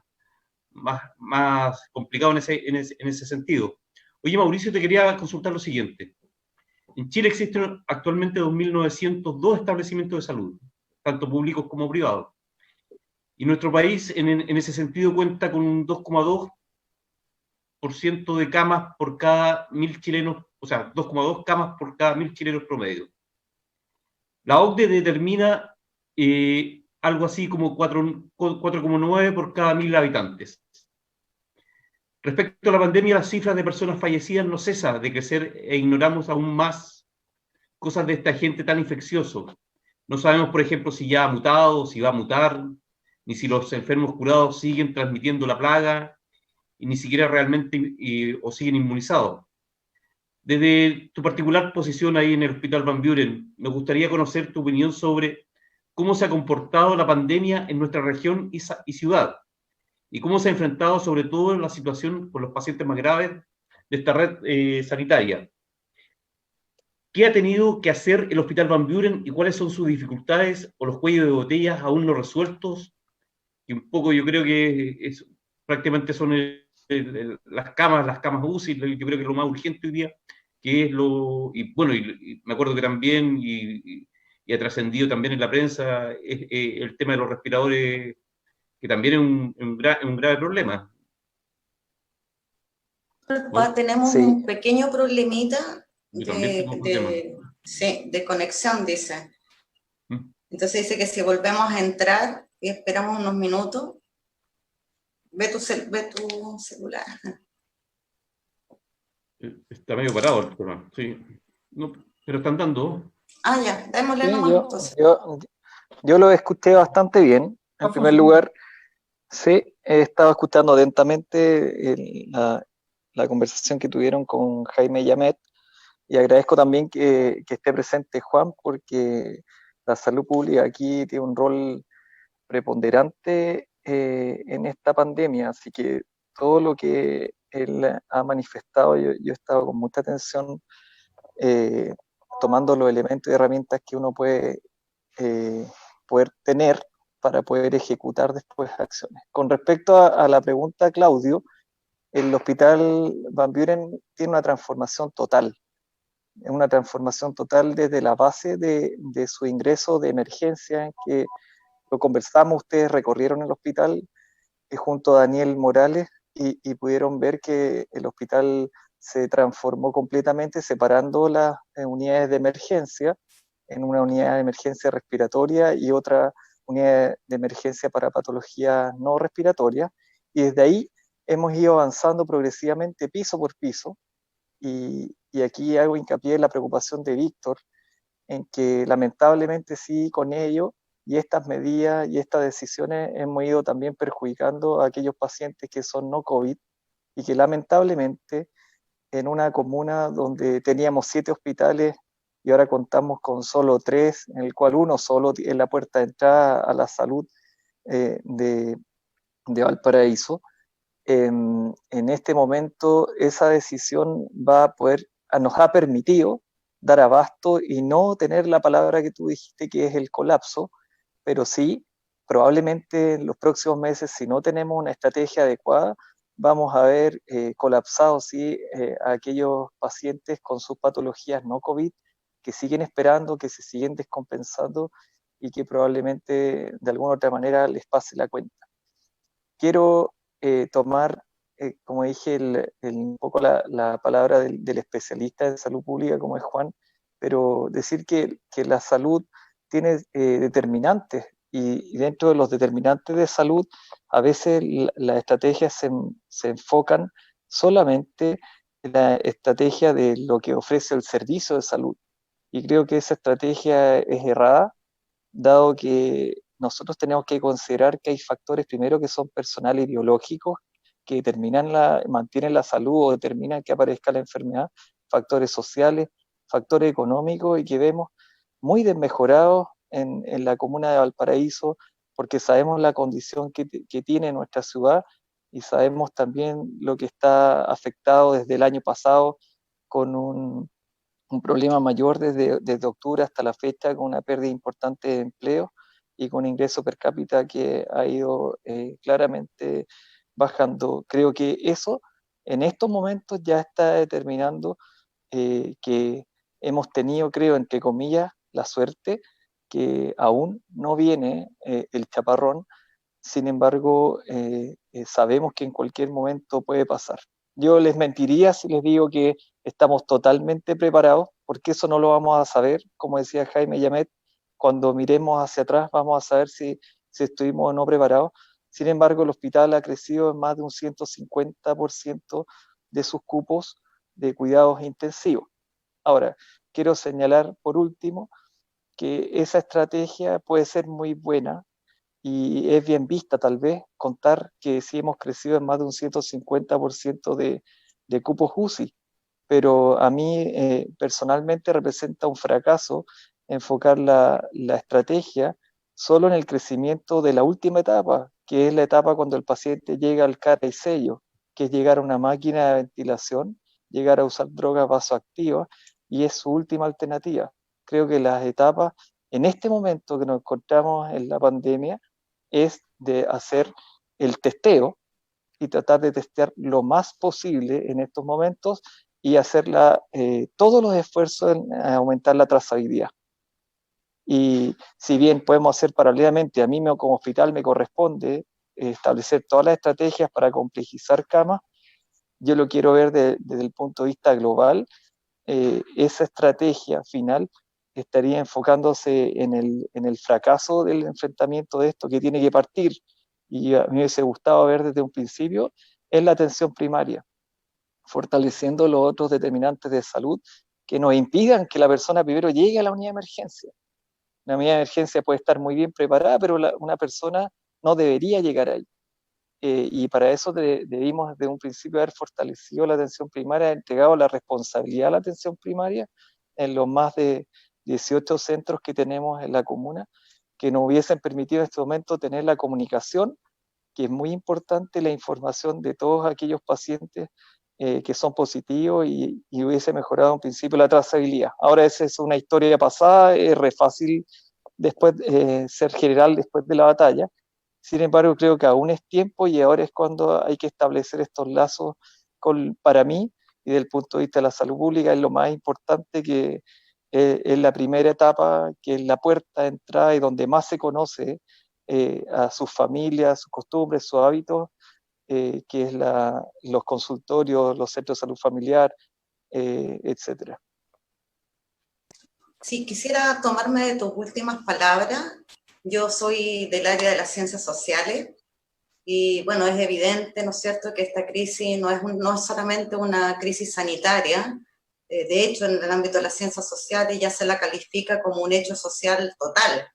complicado en ese sentido. Oye, Mauricio, te quería consultar lo siguiente. En Chile existen actualmente 2.902 establecimientos de salud, tanto públicos como privados. Y nuestro país, en ese sentido, cuenta con un 2,2% de camas por cada 1.000 chilenos, o sea, 2,2 camas por cada 1.000 chilenos promedio. La OCDE determina algo así como 4,9 por cada 1.000 habitantes. Respecto a la pandemia, las cifras de personas fallecidas no cesan de crecer e ignoramos aún más cosas de este agente tan infeccioso. No sabemos, por ejemplo, si ya ha mutado, si va a mutar, ni si los enfermos curados siguen transmitiendo la plaga, y ni siquiera realmente o siguen inmunizados. Desde tu particular posición ahí en el Hospital Van Buren, me gustaría conocer tu opinión sobre cómo se ha comportado la pandemia en nuestra región y ciudad, y cómo se ha enfrentado sobre todo la situación con los pacientes más graves de esta red sanitaria. ¿Qué ha tenido que hacer el Hospital Van Buren y cuáles son sus dificultades o los cuellos de botellas aún no resueltos? Y un poco yo creo que prácticamente son las camas UCI, yo creo que es lo más urgente hoy día, que es y me acuerdo que también, y ha trascendido también en la prensa, el tema de los respiradores, que también es un grave problema. Tenemos un pequeño problemita de conexión, dice. Entonces dice que si volvemos a entrar y esperamos unos minutos, ve tu celular. Está medio parado el programa, sí. No, pero están dando. Ya, démosle nomás. Yo lo escuché bastante bien. En primer lugar, sí, he estado escuchando atentamente la conversación que tuvieron con Jaime Yamet, y agradezco también que esté presente Juan, porque La salud pública aquí tiene un rol preponderante en esta pandemia, así que todo lo que él ha manifestado, yo he estado con mucha atención tomando los elementos y herramientas que uno puede poder tener para poder ejecutar después acciones. Con respecto a la pregunta, Claudio, el Hospital Van Buren tiene una transformación total. Es una transformación total desde la base de su ingreso de emergencia, en que lo conversamos, ustedes recorrieron el hospital junto a Daniel Morales y pudieron ver que el hospital se transformó completamente separando las unidades de emergencia en una unidad de emergencia respiratoria y otra unidad de emergencia para patologías no respiratorias, y desde ahí hemos ido avanzando progresivamente piso por piso, y aquí hago hincapié en la preocupación de Víctor, en que lamentablemente sí, con ello y estas medidas y estas decisiones hemos ido también perjudicando a aquellos pacientes que son no COVID y que lamentablemente en una comuna donde teníamos 7 hospitales y ahora contamos con solo 3, en el cual uno solo es la puerta de entrada a la salud de Valparaíso. En este momento esa decisión nos ha permitido dar abasto y no tener la palabra que tú dijiste, que es el colapso, pero sí, probablemente en los próximos meses, si no tenemos una estrategia adecuada, vamos a ver colapsados ¿sí? A aquellos pacientes con sus patologías no COVID que siguen esperando, que se siguen descompensando y que probablemente de alguna u otra manera les pase la cuenta. Quiero tomar, como dije, un poco la palabra del especialista en salud pública, como es Juan, pero decir que la salud tiene determinantes, y dentro de los determinantes de salud, a veces las estrategias se enfocan solamente en la estrategia de lo que ofrece el servicio de salud. Y creo que esa estrategia es errada, dado que nosotros tenemos que considerar que hay factores primero que son personales y biológicos, que mantienen la salud o determinan que aparezca la enfermedad, factores sociales, factores económicos, y que vemos muy desmejorados en la comuna de Valparaíso, porque sabemos la condición que tiene nuestra ciudad y sabemos también lo que está afectado desde el año pasado con un problema mayor desde octubre hasta la fecha, con una pérdida importante de empleo y con ingreso per cápita que ha ido claramente bajando. Creo que eso en estos momentos ya está determinando que hemos tenido, creo, entre comillas, la suerte que aún no viene el chaparrón. Sin embargo, sabemos que en cualquier momento puede pasar. Yo les mentiría si les digo que estamos totalmente preparados, porque eso no lo vamos a saber. Como decía Jaime Llamet, cuando miremos hacia atrás vamos a saber si estuvimos o no preparados. Sin embargo, el hospital ha crecido en más de un 150% de sus cupos de cuidados intensivos. Ahora, quiero señalar por último que esa estrategia puede ser muy buena, y es bien vista tal vez contar que sí hemos crecido en más de un 150% de cupos UCI, pero a mí personalmente representa un fracaso enfocar la estrategia solo en el crecimiento de la última etapa, que es la etapa cuando el paciente llega al cara y sello, que es llegar a una máquina de ventilación, llegar a usar drogas vasoactivas, y es su última alternativa. Creo que las etapas, en este momento que nos encontramos en la pandemia, es de hacer el testeo y tratar de testear lo más posible en estos momentos y hacer todos los esfuerzos en aumentar la trazabilidad. Y si bien podemos hacer paralelamente, a mí como hospital me corresponde establecer todas las estrategias para complejizar camas, yo lo quiero ver desde el punto de vista global. Esa estrategia final estaría enfocándose en el fracaso del enfrentamiento de esto, que tiene que partir, y a mí me hubiese gustado ver desde un principio, es la atención primaria, fortaleciendo los otros determinantes de salud que nos impidan que la persona primero llegue a la unidad de emergencia. La unidad de emergencia puede estar muy bien preparada, pero una persona no debería llegar ahí. Y para eso debimos desde un principio haber fortalecido la atención primaria, entregado la responsabilidad a la atención primaria en los más de 18 centros que tenemos en la comuna, que nos hubiesen permitido en este momento tener la comunicación, que es muy importante, la información de todos aquellos pacientes que son positivos y hubiese mejorado en principio la trazabilidad. Ahora esa es una historia pasada, es re fácil después ser general después de la batalla. Sin embargo, creo que aún es tiempo y ahora es cuando hay que establecer estos lazos para mí y desde el punto de vista de la salud pública es lo más importante, que es la primera etapa, que es la puerta de entrada y donde más se conoce a sus familias, sus costumbres, sus hábitos, que es los consultorios, los centros de salud familiar, etcétera. Sí, quisiera tomarme de tus últimas palabras. Yo soy del área de las ciencias sociales y bueno, es evidente, ¿no es cierto?, que esta crisis no es solamente una crisis sanitaria. De hecho, en el ámbito de las ciencias sociales ya se la califica como un hecho social total,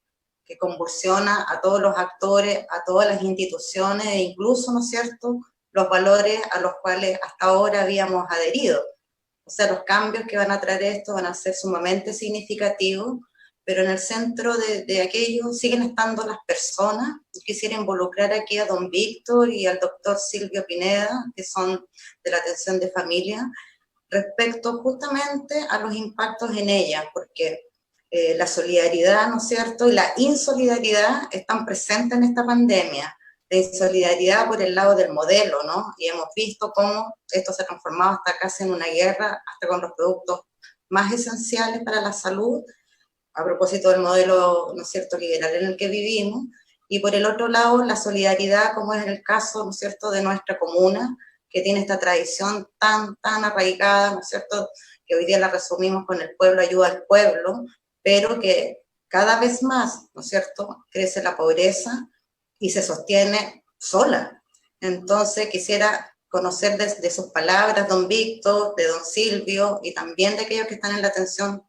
que convulsiona a todos los actores, a todas las instituciones e incluso, ¿no es cierto?, los valores a los cuales hasta ahora habíamos adherido. O sea, los cambios que van a traer esto van a ser sumamente significativos, pero en el centro de aquello siguen estando las personas. Quisiera involucrar aquí a don Víctor y al doctor Silvio Pineda, que son de la atención de familia, respecto justamente a los impactos en ella, porque la solidaridad, ¿no es cierto?, y la insolidaridad están presentes en esta pandemia. La insolidaridad por el lado del modelo, ¿no? Y hemos visto cómo esto se ha transformado hasta casi en una guerra, hasta con los productos más esenciales para la salud, a propósito del modelo, ¿no es cierto?, liberal en el que vivimos. Y por el otro lado, la solidaridad, como es el caso, ¿no es cierto?, de nuestra comuna, que tiene esta tradición tan arraigada, ¿no es cierto?, que hoy día la resumimos con el pueblo ayuda al pueblo, pero que cada vez más, ¿no es cierto?, crece la pobreza y se sostiene sola. Entonces quisiera conocer de sus palabras, don Víctor, de don Silvio, y también de aquellos que están en la atención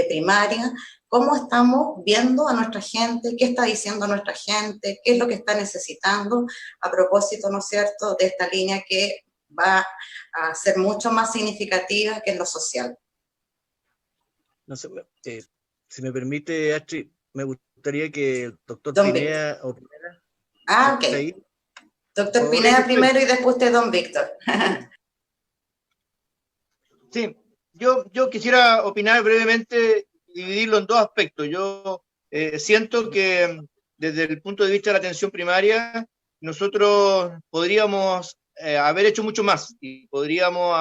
primaria, cómo estamos viendo a nuestra gente, qué está diciendo nuestra gente, qué es lo que está necesitando, a propósito, ¿no es cierto?, de esta línea que va a ser mucho más significativa que en lo social. No sé, si me permite, Astrid, me gustaría que el doctor don Pineda opinara. Ah, ok. Ahí. Doctor Pineda primero y después usted, don Víctor. Sí, yo quisiera opinar brevemente, dividirlo en dos aspectos. Yo siento que desde el punto de vista de la atención primaria, nosotros podríamos haber hecho mucho más y podríamos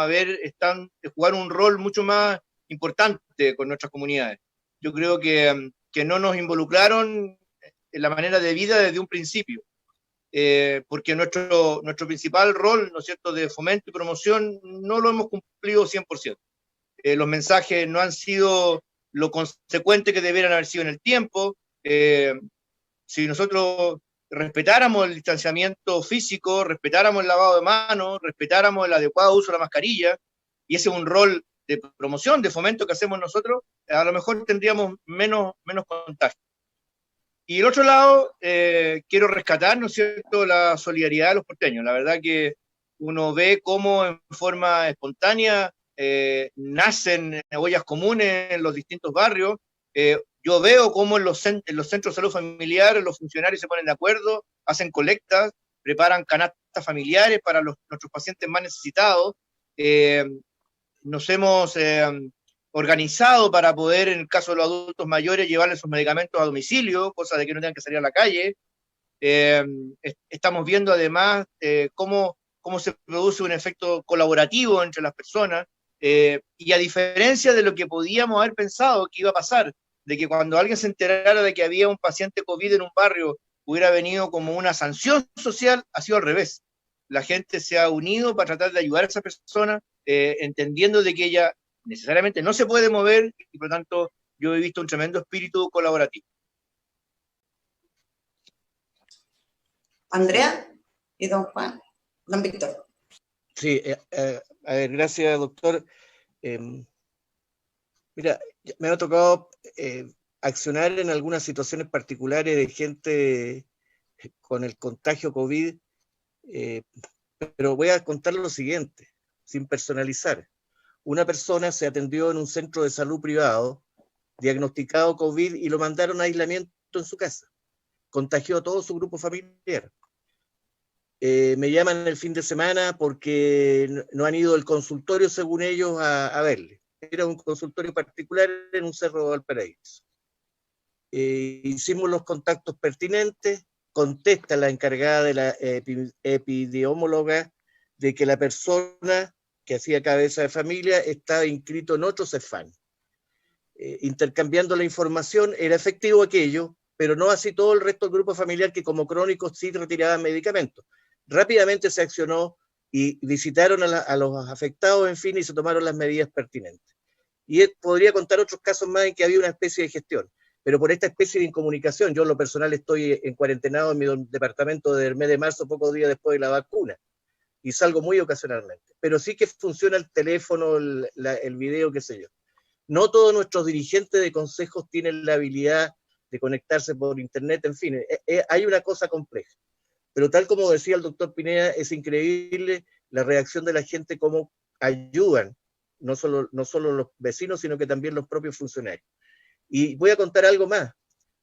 jugar un rol mucho más importante con nuestras comunidades. Yo creo que no nos involucraron en la manera de vida desde un principio. Porque nuestro principal rol, ¿no es cierto?, de fomento y promoción no lo hemos cumplido 100%. Los mensajes no han sido lo consecuente que debieran haber sido en el tiempo. Si nosotros respetáramos el distanciamiento físico, respetáramos el lavado de manos, respetáramos el adecuado uso de la mascarilla, y ese es un rol de promoción, de fomento que hacemos nosotros, a lo mejor tendríamos menos contagio. Y el otro lado, quiero rescatar, ¿no es cierto?, la solidaridad de los porteños. La verdad que uno ve cómo en forma espontánea nacen ollas comunes en los distintos barrios. Yo veo cómo en los centros de salud familiar los funcionarios se ponen de acuerdo, hacen colectas, preparan canastas familiares para nuestros pacientes más necesitados. Nos hemos organizado para poder, en el caso de los adultos mayores, llevarles sus medicamentos a domicilio, cosa de que no tengan que salir a la calle. Estamos viendo además cómo se produce un efecto colaborativo entre las personas, y a diferencia de lo que podíamos haber pensado que iba a pasar, de que cuando alguien se enterara de que había un paciente COVID en un barrio, hubiera venido como una sanción social, ha sido al revés. La gente se ha unido para tratar de ayudar a esa persona, entendiendo de que ella necesariamente no se puede mover, y por lo tanto yo he visto un tremendo espíritu colaborativo. Andrea y don Juan, don Víctor. Sí, a ver, gracias, doctor. Mira, me ha tocado accionar en algunas situaciones particulares de gente con el contagio COVID, pero voy a contar lo siguiente, sin personalizar. Una persona se atendió en un centro de salud privado diagnosticado COVID y lo mandaron a aislamiento en su casa. Contagió a todo su grupo familiar. Me llaman el fin de semana porque no han ido al consultorio, según ellos, a verle. Era un consultorio particular en un cerro de Valparaíso. Hicimos los contactos pertinentes, contesta la encargada de la epidemióloga de que la persona que hacía cabeza de familia estaba inscrito en otro CEFAM. Intercambiando la información, era efectivo aquello, pero no así todo el resto del grupo familiar que como crónicos sí retiraban medicamentos. Rápidamente se accionó y visitaron a los afectados, en fin, y se tomaron las medidas pertinentes. Y podría contar otros casos más en que había una especie de gestión, pero por esta especie de incomunicación, yo en lo personal estoy en cuarentenado en mi departamento desde el mes de marzo, pocos días después de la vacuna, y salgo muy ocasionalmente, pero sí que funciona el teléfono, el video, qué sé yo. No todos nuestros dirigentes de consejos tienen la habilidad de conectarse por internet, en fin, hay una cosa compleja. Pero tal como decía el doctor Pineda, es increíble la reacción de la gente, cómo ayudan, no solo los vecinos, sino que también los propios funcionarios. Y voy a contar algo más.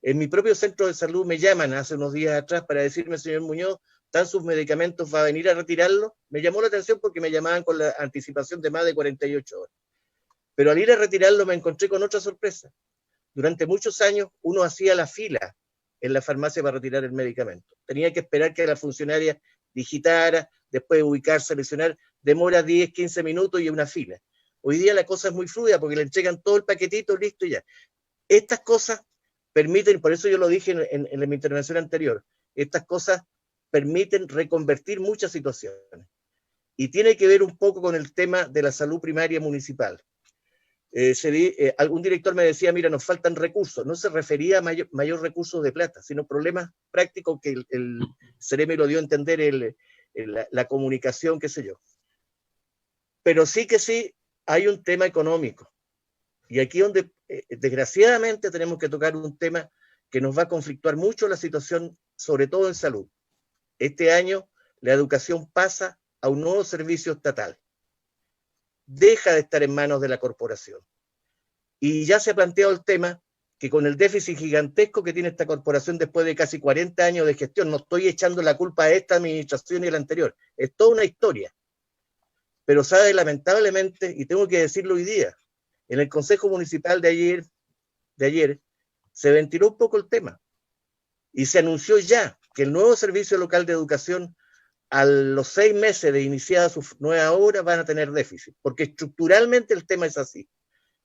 En mi propio centro de salud me llaman hace unos días atrás para decirme, señor Muñoz, ¿están sus medicamentos? ¿Va a venir a retirarlos? Me llamó la atención porque me llamaban con la anticipación de más de 48 horas. Pero al ir a retirarlo me encontré con otra sorpresa. Durante muchos años uno hacía la fila en la farmacia para retirar el medicamento. Tenía que esperar que la funcionaria digitara, después ubicar, seleccionar, demora 10, 15 minutos y una fila. Hoy día la cosa es muy fluida porque le entregan todo el paquetito, listo y ya. Estas cosas permiten, por eso yo lo dije en mi intervención anterior, estas cosas permiten reconvertir muchas situaciones. Y tiene que ver un poco con el tema de la salud primaria municipal. Algún director me decía, mira, nos faltan recursos. No se refería a mayor recursos de plata, sino problemas prácticos que el CEREMI lo dio a entender, la comunicación, qué sé yo. Pero sí que sí hay un tema económico. Y aquí donde, desgraciadamente, tenemos que tocar un tema que nos va a conflictuar mucho la situación, sobre todo en salud. Este año la educación pasa a un nuevo servicio estatal. Deja de estar en manos de la corporación. Y ya se ha planteado el tema que con el déficit gigantesco que tiene esta corporación después de casi 40 años de gestión, no estoy echando la culpa a esta administración y a la anterior, es toda una historia. Pero sabe, lamentablemente, y tengo que decirlo hoy día, en el Consejo Municipal de ayer se ventiló un poco el tema y se anunció ya que el nuevo Servicio Local de Educación, a los 6 meses de iniciada su nueva obra, van a tener déficit, porque estructuralmente el tema es así.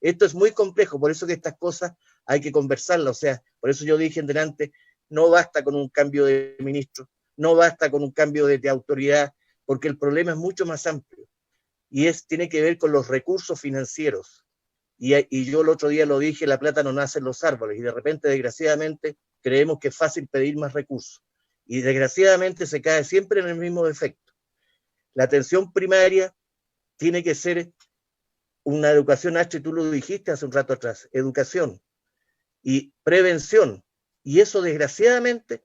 Esto es muy complejo, por eso que estas cosas hay que conversarlas, o sea, por eso yo dije en delante, no basta con un cambio de ministro, no basta con un cambio de autoridad, porque el problema es mucho más amplio, y tiene que ver con los recursos financieros. Y yo el otro día lo dije, la plata no nace en los árboles, y de repente, desgraciadamente, creemos que es fácil pedir más recursos. Y desgraciadamente se cae siempre en el mismo defecto. La atención primaria tiene que ser una educación, H, tú lo dijiste hace un rato atrás, educación y prevención. Y eso, desgraciadamente,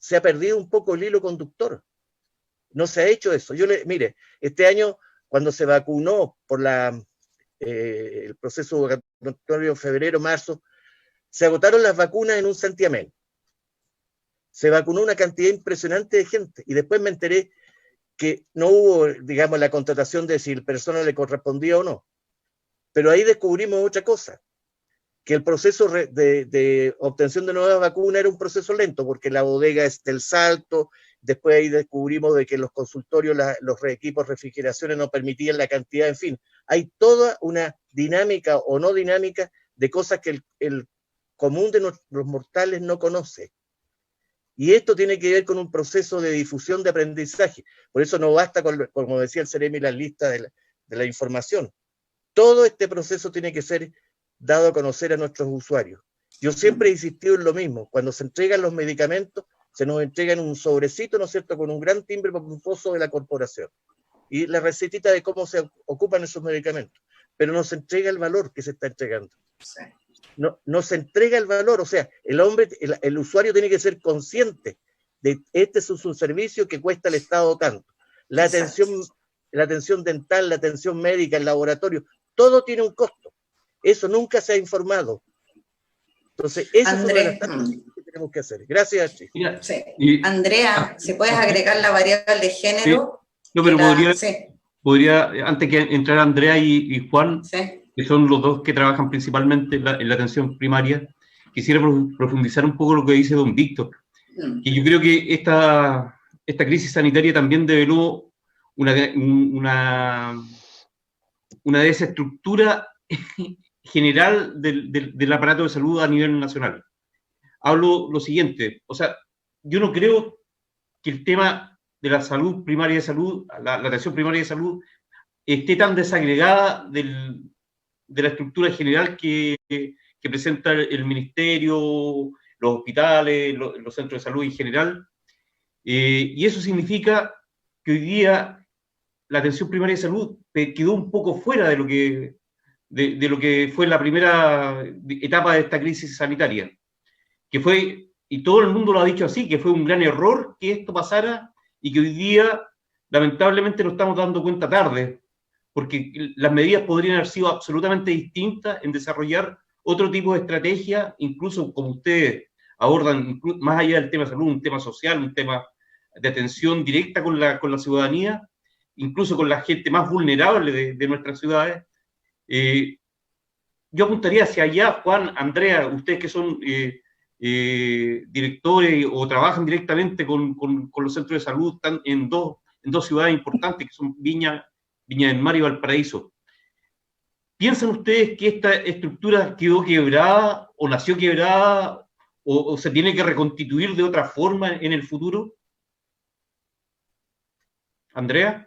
se ha perdido un poco el hilo conductor. No se ha hecho eso. Mire, este año, cuando se vacunó por el proceso vacunatorio febrero, marzo, se agotaron las vacunas en un santiamén. Se vacunó una cantidad impresionante de gente y después me enteré que no hubo, digamos, la contratación de si el personal le correspondía o no. Pero ahí descubrimos otra cosa, que el proceso de obtención de nuevas vacunas era un proceso lento, porque la bodega es del Salto, después ahí descubrimos de que los consultorios, los equipos de refrigeración no permitían la cantidad, en fin. Hay toda una dinámica o no dinámica de cosas que el común de los mortales no conoce. Y esto tiene que ver con un proceso de difusión de aprendizaje. Por eso no basta, como decía el CEREMI, la lista de la información. Todo este proceso tiene que ser dado a conocer a nuestros usuarios. Yo siempre he insistido en lo mismo. Cuando se entregan los medicamentos, se nos entregan un sobrecito, ¿no es cierto?, con un gran timbre pomposo de la corporación. Y la recetita de cómo se ocupan esos medicamentos. Pero no se entrega el valor que se está entregando. Sí. No se entrega el valor, o sea, el usuario tiene que ser consciente de este es un servicio que cuesta al Estado tanto. La atención dental, la atención médica, el laboratorio, todo tiene un costo. Eso nunca se ha informado Entonces, esa es una de las Andrés, tantas cosas que tenemos que hacer. Gracias, Astrid. Mira, sí. y- Andrea, si puedes agregar la variable de género. no, pero Sí, podría, antes que entrar Andrea y Juan, sí. que son los dos que trabajan principalmente en la atención primaria, quisiera profundizar un poco lo que dice don Víctor, que yo creo que esta crisis sanitaria también develó una desestructura general del aparato de salud a nivel nacional. Hablo lo siguiente, o sea, yo no creo que el tema de la salud primaria de salud, la atención primaria de salud, esté tan desagregada de la estructura general que presenta el ministerio, los hospitales, los centros de salud en general. Y eso significa que hoy día la atención primaria de salud quedó un poco fuera de lo que fue la primera etapa de esta crisis sanitaria, que fue, y todo el mundo lo ha dicho así, que fue un gran error que esto pasara y que hoy día lamentablemente nos estamos dando cuenta tarde, porque las medidas podrían haber sido absolutamente distintas en desarrollar otro tipo de estrategia, incluso como ustedes abordan, más allá del tema de salud, un tema social, un tema de atención directa con la ciudadanía, incluso con la gente más vulnerable de nuestras ciudades. Yo apuntaría hacia allá, Juan, Andrea, ustedes que son directores o trabajan directamente con los centros de salud, están en dos ciudades importantes que son Viña del Mar y Valparaíso. ¿Piensan ustedes que esta estructura quedó quebrada o nació quebrada o se tiene que reconstituir de otra forma en el futuro? Andrea.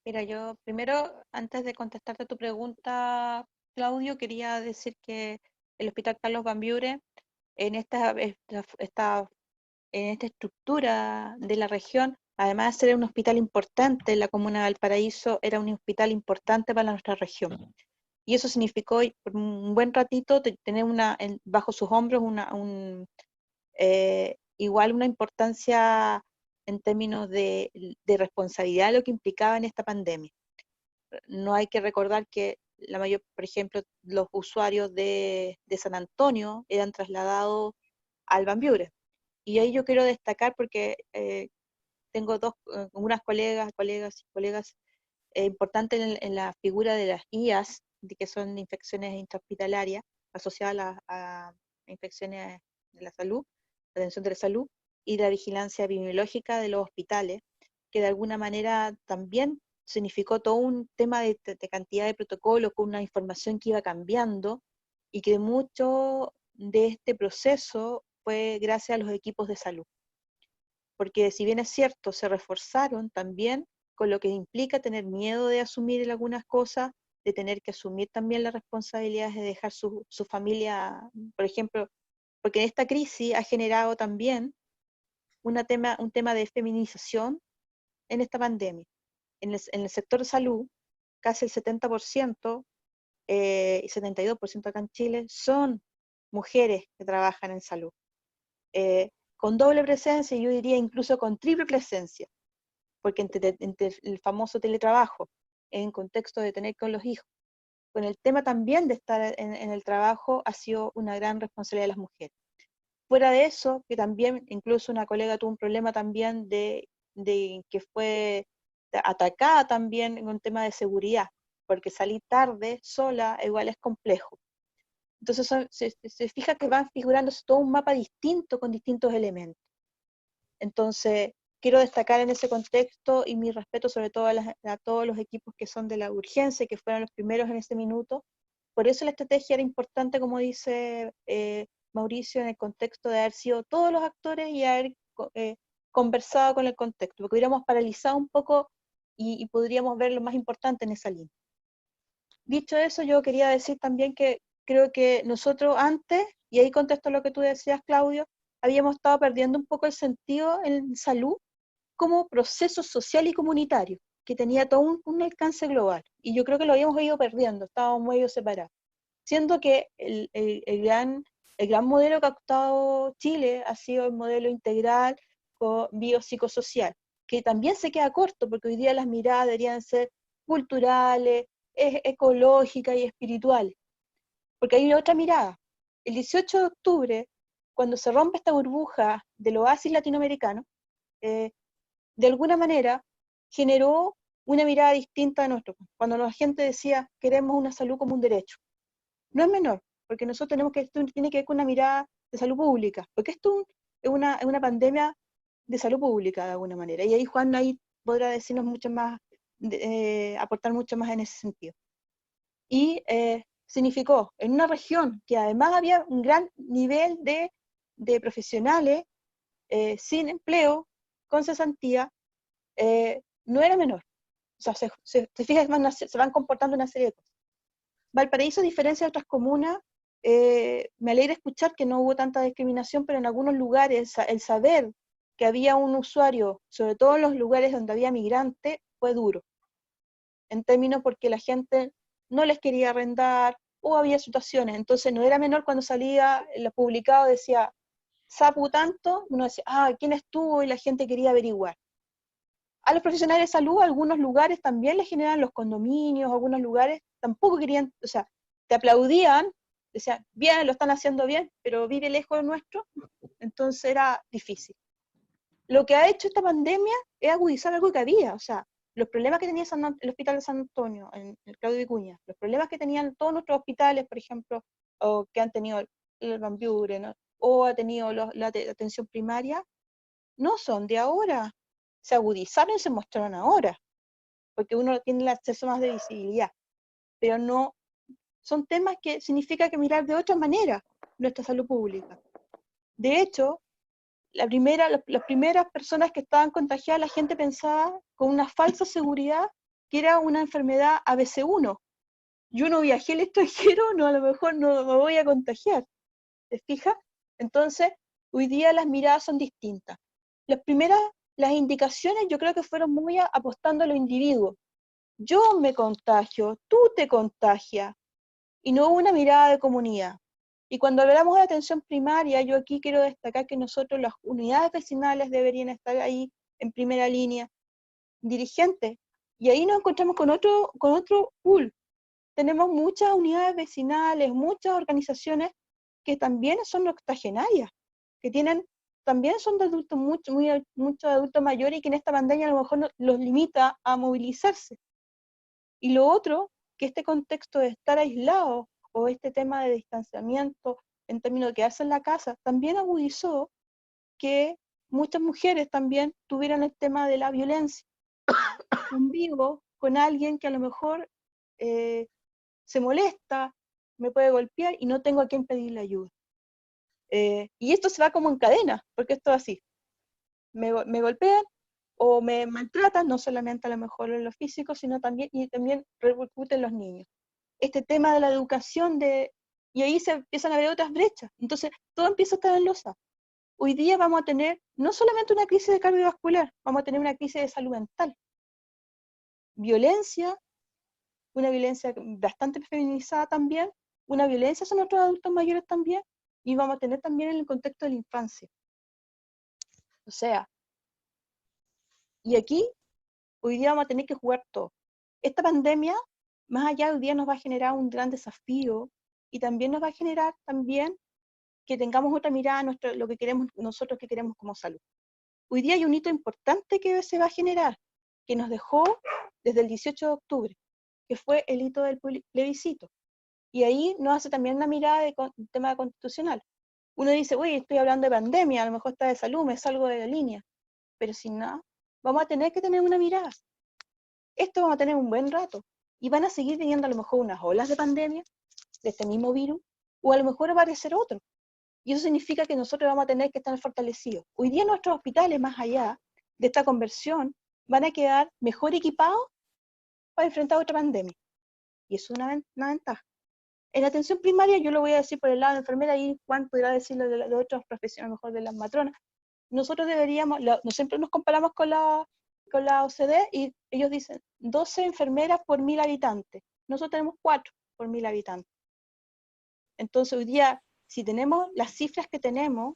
Mira, yo primero, antes de contestarte tu pregunta, Claudio, quería decir que el Hospital Carlos Bambiure, en esta estructura de la región, además de ser un hospital importante en la comuna de Valparaíso, era un hospital importante para nuestra región. Y eso significó por un buen ratito tener bajo sus hombros igual una importancia en términos de responsabilidad lo que implicaba en esta pandemia. No hay que recordar que por ejemplo, los usuarios de San Antonio eran trasladados al Bambiure. Y ahí yo quiero destacar porque tengo unas colegas importantes en la figura de las IAS, que son infecciones intrahospitalarias asociadas a infecciones de la salud, atención de la salud, y la vigilancia epidemiológica de los hospitales, que de alguna manera también significó todo un tema de cantidad de protocolos con una información que iba cambiando y que mucho de este proceso fue gracias a los equipos de salud. Porque si bien es cierto, se reforzaron también con lo que implica tener miedo de asumir algunas cosas, de tener que asumir también las responsabilidades de dejar su familia, por ejemplo, porque en esta crisis ha generado también un tema de feminización en esta pandemia. En el sector de salud, casi el 70% y 72% acá en Chile son mujeres que trabajan en salud. Con doble presencia, yo diría incluso con triple presencia, porque entre el famoso teletrabajo, en contexto de tener con los hijos, con el tema también de estar en el trabajo, ha sido una gran responsabilidad de las mujeres. Fuera de eso, que también incluso una colega tuvo un problema también de que fue atacada también en un tema de seguridad, porque salir tarde, sola, igual es complejo. Entonces se fija que van figurándose todo un mapa distinto con distintos elementos. Entonces, quiero destacar en ese contexto y mi respeto sobre todo a todos los equipos que son de la urgencia, que fueron los primeros en ese minuto. Por eso la estrategia era importante, como dice Mauricio, en el contexto de haber sido todos los actores y haber conversado con el contexto, porque hubiéramos paralizado un poco y podríamos ver lo más importante en esa línea. Dicho eso, yo quería decir también que creo que nosotros antes, y ahí contesto lo que tú decías, Claudio, habíamos estado perdiendo un poco el sentido en salud como proceso social y comunitario, que tenía todo un alcance global. Y yo creo que lo habíamos ido perdiendo, estábamos medio separados. Siendo que el gran modelo que ha optado Chile ha sido el modelo integral biopsicosocial, que también se queda corto, porque hoy día las miradas deberían ser culturales, ecológicas y espirituales. Porque hay otra mirada, el 18 de octubre, cuando se rompe esta burbuja del oasis latinoamericano, de alguna manera generó una mirada distinta a nuestro. Cuando la gente decía, queremos una salud como un derecho. No es menor, porque nosotros tenemos que, esto tiene que ver con una mirada de salud pública, porque esto es una pandemia de salud pública de alguna manera, y ahí Juan ahí podrá decirnos mucho más, aportar mucho más en ese sentido. Y significó, en una región que además había un gran nivel de profesionales sin empleo, con cesantía, no era menor. O sea, se fija, se van comportando una serie de cosas. Valparaíso, a diferencia de otras comunas, me alegra escuchar que no hubo tanta discriminación, pero en algunos lugares el saber que había un usuario, sobre todo en los lugares donde había migrantes, fue duro. En términos porque la gente no les quería arrendar, o había situaciones. Entonces no era menor cuando salía el publicado, decía, Sapu tanto, uno decía, ¿quién estuvo? Y la gente quería averiguar. A los profesionales de salud, algunos lugares también les generan los condominios, algunos lugares tampoco querían, o sea, te aplaudían, decían, bien, lo están haciendo bien, pero vive lejos de nuestro, entonces era difícil. Lo que ha hecho esta pandemia es agudizar algo que había, o sea, los problemas que tenía el Hospital de San Antonio, en el Claudio Vicuña, los problemas que tenían todos nuestros hospitales, por ejemplo, o que han tenido el Van Buren, ¿no? O ha tenido la atención primaria, no son de ahora. Se agudizaron y se mostraron ahora, porque uno tiene el acceso más de visibilidad, pero no, son temas que significa que mirar de otra manera nuestra salud pública. De hecho, las primeras personas que estaban contagiadas, la gente pensaba con una falsa seguridad que era una enfermedad ABC1. Yo no viajé al extranjero, no, a lo mejor no me voy a contagiar. ¿Te fijas? Entonces, hoy día las miradas son distintas. Las indicaciones yo creo que fueron muy apostando a los individuos. Yo me contagio, tú te contagias, y no hubo una mirada de comunidad. Y cuando hablamos de atención primaria, yo aquí quiero destacar que nosotros, las unidades vecinales deberían estar ahí en primera línea, dirigentes, y ahí nos encontramos con otro pool. Tenemos muchas unidades vecinales, muchas organizaciones que también son octogenarias, que también son de adultos, muchos adultos mayores, y que en esta pandemia a lo mejor los limita a movilizarse. Y lo otro, que este contexto de estar aislado, o este tema de distanciamiento, en términos de quedarse en la casa, también agudizó que muchas mujeres también tuvieran el tema de la violencia. Convivo con alguien que a lo mejor se molesta, me puede golpear y no tengo a quién pedirle ayuda. Y esto se va como en cadena, porque esto es así. Me golpean o me maltratan, no solamente a lo mejor en lo físico, sino también repercute en los niños. Este tema de la educación, y ahí se empiezan a ver otras brechas. Entonces, todo empieza a estar en losa. Hoy día vamos a tener no solamente una crisis de cardiovascular, vamos a tener una crisis de salud mental. Violencia, una violencia bastante feminizada también, una violencia son otros adultos mayores también, y vamos a tener también en el contexto de la infancia. O sea, y aquí, hoy día vamos a tener que jugar todo. Esta pandemia, más allá de hoy día, nos va a generar un gran desafío, y también nos va a generar también que tengamos otra mirada a lo que queremos, nosotros que queremos como salud. Hoy día hay un hito importante que se va a generar, que nos dejó desde el 18 de octubre, que fue el hito del plebiscito. Y ahí nos hace también una mirada de tema constitucional. Uno dice, uy, estoy hablando de pandemia, a lo mejor está de salud, me salgo de la línea. Pero si no, vamos a tener que tener una mirada. Esto vamos a tener un buen rato. Y van a seguir viniendo a lo mejor unas olas de pandemia, de este mismo virus, o a lo mejor va a aparecer otro. Y eso significa que nosotros vamos a tener que estar fortalecidos. Hoy día nuestros hospitales, más allá de esta conversión, van a quedar mejor equipados para enfrentar otra pandemia. Y eso es una ventaja. En atención primaria, yo lo voy a decir por el lado de la enfermera, y Juan podrá decirlo de otras profesiones, a lo mejor de las matronas. Nosotros deberíamos, siempre nos comparamos con la OCDE, y ellos dicen 12 enfermeras por 1000 habitantes. Nosotros tenemos 4 por 1000 habitantes. Entonces hoy día, si tenemos las cifras que tenemos,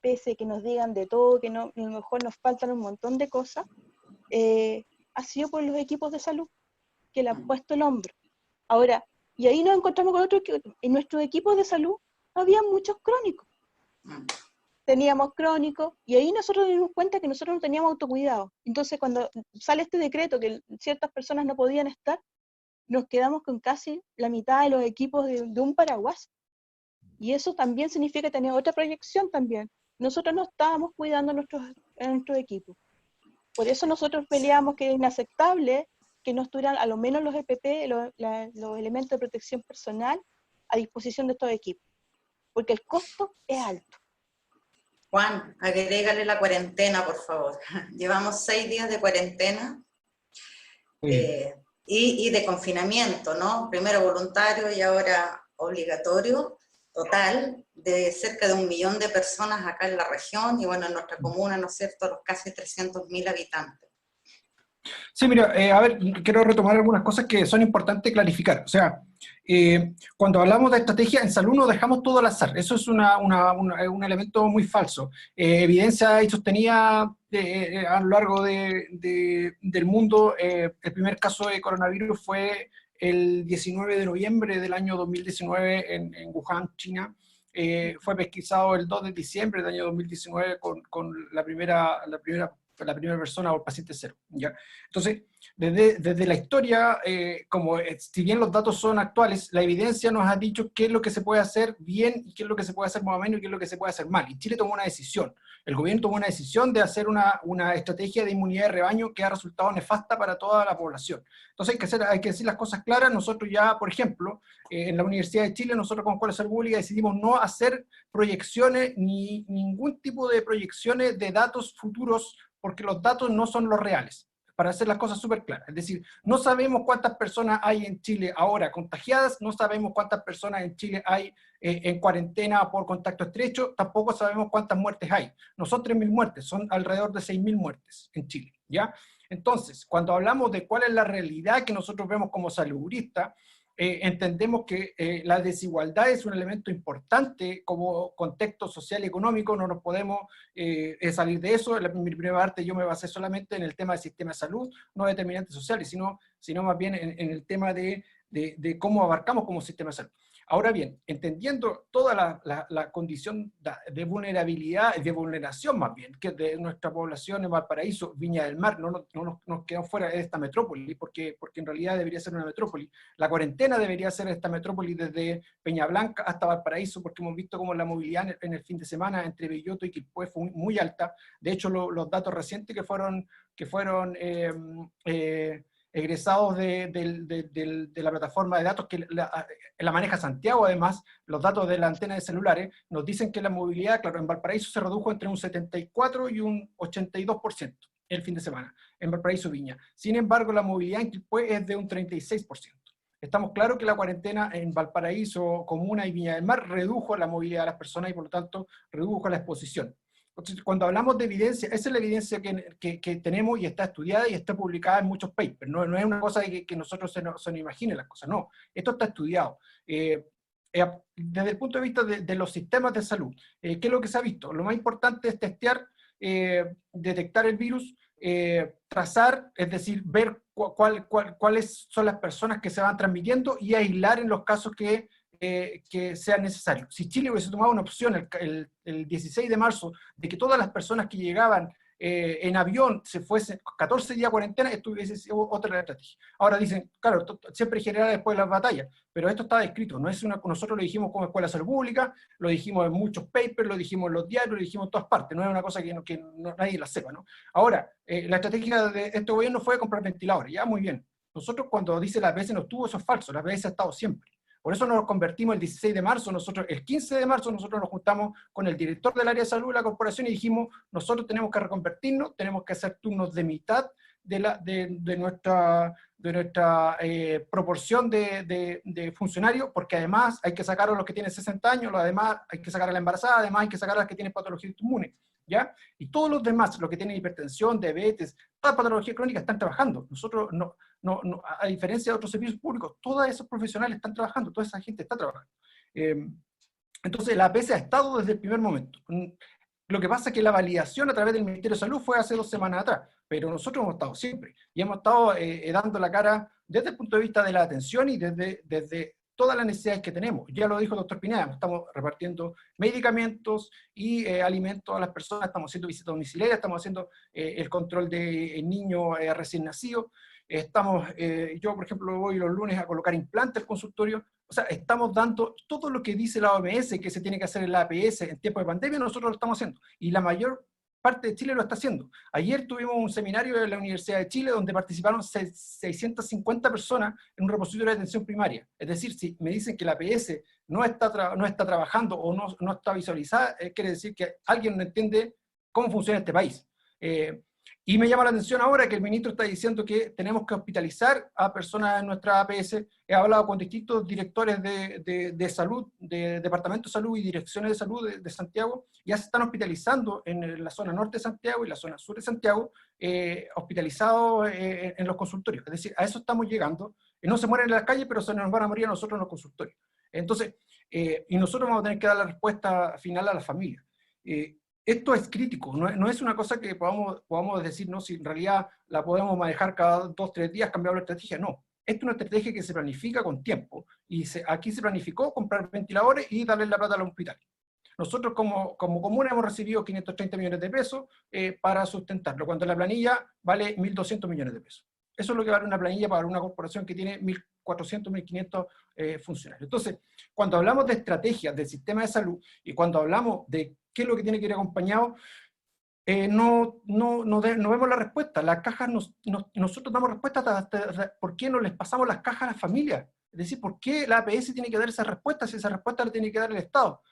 pese a que nos digan de todo, que no, a lo mejor nos faltan un montón de cosas, ha sido por los equipos de salud que le han puesto el hombro. Ahora, y ahí nos encontramos con otros que en nuestros equipos de salud había muchos crónicos. Teníamos crónicos, y ahí nosotros nos dimos cuenta que nosotros no teníamos autocuidado. Entonces, cuando sale este decreto que ciertas personas no podían estar, nos quedamos con casi la mitad de los equipos de un paraguas. Y eso también significa tener otra proyección también. Nosotros no estábamos cuidando nuestros equipos. Por eso nosotros peleamos que es inaceptable que no estuvieran a lo menos los EPP, los elementos de protección personal, a disposición de estos equipos. Porque el costo es alto. Juan, agrégale la cuarentena, por favor. Llevamos 6 días de cuarentena y de confinamiento, ¿no? Primero voluntario y ahora obligatorio, total, de cerca de 1 millón de personas acá en la región y bueno, en nuestra comuna, ¿no es cierto?, los casi 300.000 habitantes. Sí, mira, a ver, quiero retomar algunas cosas que son importantes clarificar. O sea, cuando hablamos de estrategia en salud no dejamos todo al azar. Eso es un elemento muy falso. Evidencia y sostenida a lo largo del mundo. El primer caso de coronavirus fue el 19 de noviembre del año 2019 en Wuhan, China. Fue pesquisado el 2 de diciembre del año 2019 con la primera persona o el paciente cero, ¿ya? Entonces, desde la historia, si bien los datos son actuales, la evidencia nos ha dicho qué es lo que se puede hacer bien y qué es lo que se puede hacer más o menos y qué es lo que se puede hacer mal. Y Chile tomó una decisión. El gobierno tomó una decisión de hacer una estrategia de inmunidad de rebaño que ha resultado nefasta para toda la población. Entonces hay que decir las cosas claras. Nosotros ya, por ejemplo, en la Universidad de Chile, nosotros con Escuela de Salud Pública decidimos no hacer proyecciones ni ningún tipo de proyecciones de datos futuros porque los datos no son los reales, para hacer las cosas súper claras. Es decir, no sabemos cuántas personas hay en Chile ahora contagiadas, no sabemos cuántas personas en Chile hay en cuarentena por contacto estrecho, tampoco sabemos cuántas muertes hay. No son 3.000 muertes, son alrededor de 6.000 muertes en Chile, ¿ya? Entonces, cuando hablamos de cuál es la realidad que nosotros vemos como salubrista, entendemos que la desigualdad es un elemento importante como contexto social y económico, no nos podemos salir de eso. En mi primera parte yo me basé solamente en el tema del sistema de salud, no determinantes sociales, sino más bien en el tema de cómo abarcamos como sistema de salud. Ahora bien, entendiendo toda la condición de vulnerabilidad, de vulneración más bien, que de nuestra población en Valparaíso, Viña del Mar, no nos quedamos fuera de esta metrópoli, porque en realidad debería ser una metrópoli. La cuarentena debería ser esta metrópoli desde Peña Blanca hasta Valparaíso, porque hemos visto cómo la movilidad en el fin de semana entre Belloto y Quilpué fue muy alta. De hecho, los datos recientes que fueron egresados de la plataforma de datos que la maneja Santiago, además, los datos de la antena de celulares, nos dicen que la movilidad, claro, en Valparaíso se redujo entre un 74 y un 82% el fin de semana, en Valparaíso Viña. Sin embargo, la movilidad en Quilpué es de un 36%. Estamos claros que la cuarentena en Valparaíso, Comuna y Viña del Mar redujo la movilidad de las personas y por lo tanto redujo la exposición. Entonces, cuando hablamos de evidencia, esa es la evidencia que tenemos y está estudiada y está publicada en muchos papers. No es una cosa que nosotros se nos imaginen las cosas, no. Esto está estudiado. Desde el punto de vista de los sistemas de salud, ¿qué es lo que se ha visto? Lo más importante es testear, detectar el virus, trazar, es decir, ver cuáles son las personas que se van transmitiendo y aislar en los casos que sea necesario. Si Chile hubiese tomado una opción el 16 de marzo de que todas las personas que llegaban en avión se fuesen 14 días de cuarentena, esto hubiese sido otra estrategia. Ahora dicen, claro, siempre genera después las batallas, pero esto está descrito, nosotros lo dijimos como Escuela de Salud Pública, lo dijimos en muchos papers, lo dijimos en los diarios, lo dijimos en todas partes, no es una cosa que nadie la sepa, ¿no? Ahora, la estrategia de este gobierno fue comprar ventiladores, ya muy bien. Nosotros cuando dice las veces no estuvo, eso es falso, las veces ha estado siempre. Por eso nos convertimos el 16 de marzo, el 15 de marzo nosotros nos juntamos con el director del área de salud de la corporación y dijimos, nosotros tenemos que reconvertirnos, tenemos que hacer turnos de mitad de nuestra proporción de funcionarios, porque además hay que sacar a los que tienen 60 años, además hay que sacar a la embarazada, además hay que sacar a las que tienen patologías inmunes, ¿ya? Y todos los demás, los que tienen hipertensión, diabetes, toda patología crónica están trabajando. Nosotros a diferencia de otros servicios públicos, todos esos profesionales están trabajando, toda esa gente está trabajando. Entonces la APS ha estado desde el primer momento. Lo que pasa es que la validación a través del Ministerio de Salud fue hace 2 semanas atrás, pero nosotros hemos estado siempre, y hemos estado dando la cara desde el punto de vista de la atención y desde todas las necesidades que tenemos. Ya lo dijo el doctor Pineda, estamos repartiendo medicamentos y alimentos a las personas, estamos haciendo visitas domiciliarias, estamos haciendo el control de niños recién nacidos, yo por ejemplo voy los lunes a colocar implantes al consultorio, o sea, estamos dando todo lo que dice la OMS que se tiene que hacer en la APS en tiempo de pandemia, nosotros lo estamos haciendo, y la mayor parte de Chile lo está haciendo. Ayer tuvimos un seminario de la Universidad de Chile donde participaron 650 personas en un repositorio de atención primaria. Es decir, si me dicen que la APS no está trabajando o no está visualizada, quiere decir que alguien no entiende cómo funciona este país. Y me llama la atención ahora que el ministro está diciendo que tenemos que hospitalizar a personas en nuestra APS. He hablado con distintos directores de salud, de departamentos de salud y direcciones de salud de Santiago, ya se están hospitalizando en la zona norte de Santiago y la zona sur de Santiago, hospitalizados en los consultorios. Es decir, a eso estamos llegando. No se mueren en las calles, pero se nos van a morir a nosotros en los consultorios. Entonces, y nosotros vamos a tener que dar la respuesta final a la familia. Esto es crítico, no es una cosa que podamos decir, no, si en realidad la podemos manejar cada 2 o 3 días, cambiar la estrategia, no. Esta es una estrategia que se planifica con tiempo, y aquí se planificó comprar ventiladores y darle la plata a los hospitales. Nosotros como comuna hemos recibido 530 millones de pesos para sustentarlo, cuando la planilla vale 1.200 millones de pesos. Eso es lo que vale una planilla para una corporación que tiene 1.400, 1.500 funcionarios. Entonces, cuando hablamos de estrategias del sistema de salud y cuando hablamos de qué es lo que tiene que ir acompañado, no vemos la respuesta. Las cajas, nosotros damos respuesta hasta por qué no les pasamos las cajas a las familias. Es decir, ¿por qué la APS tiene que dar esa respuesta si esa respuesta la tiene que dar el Estado?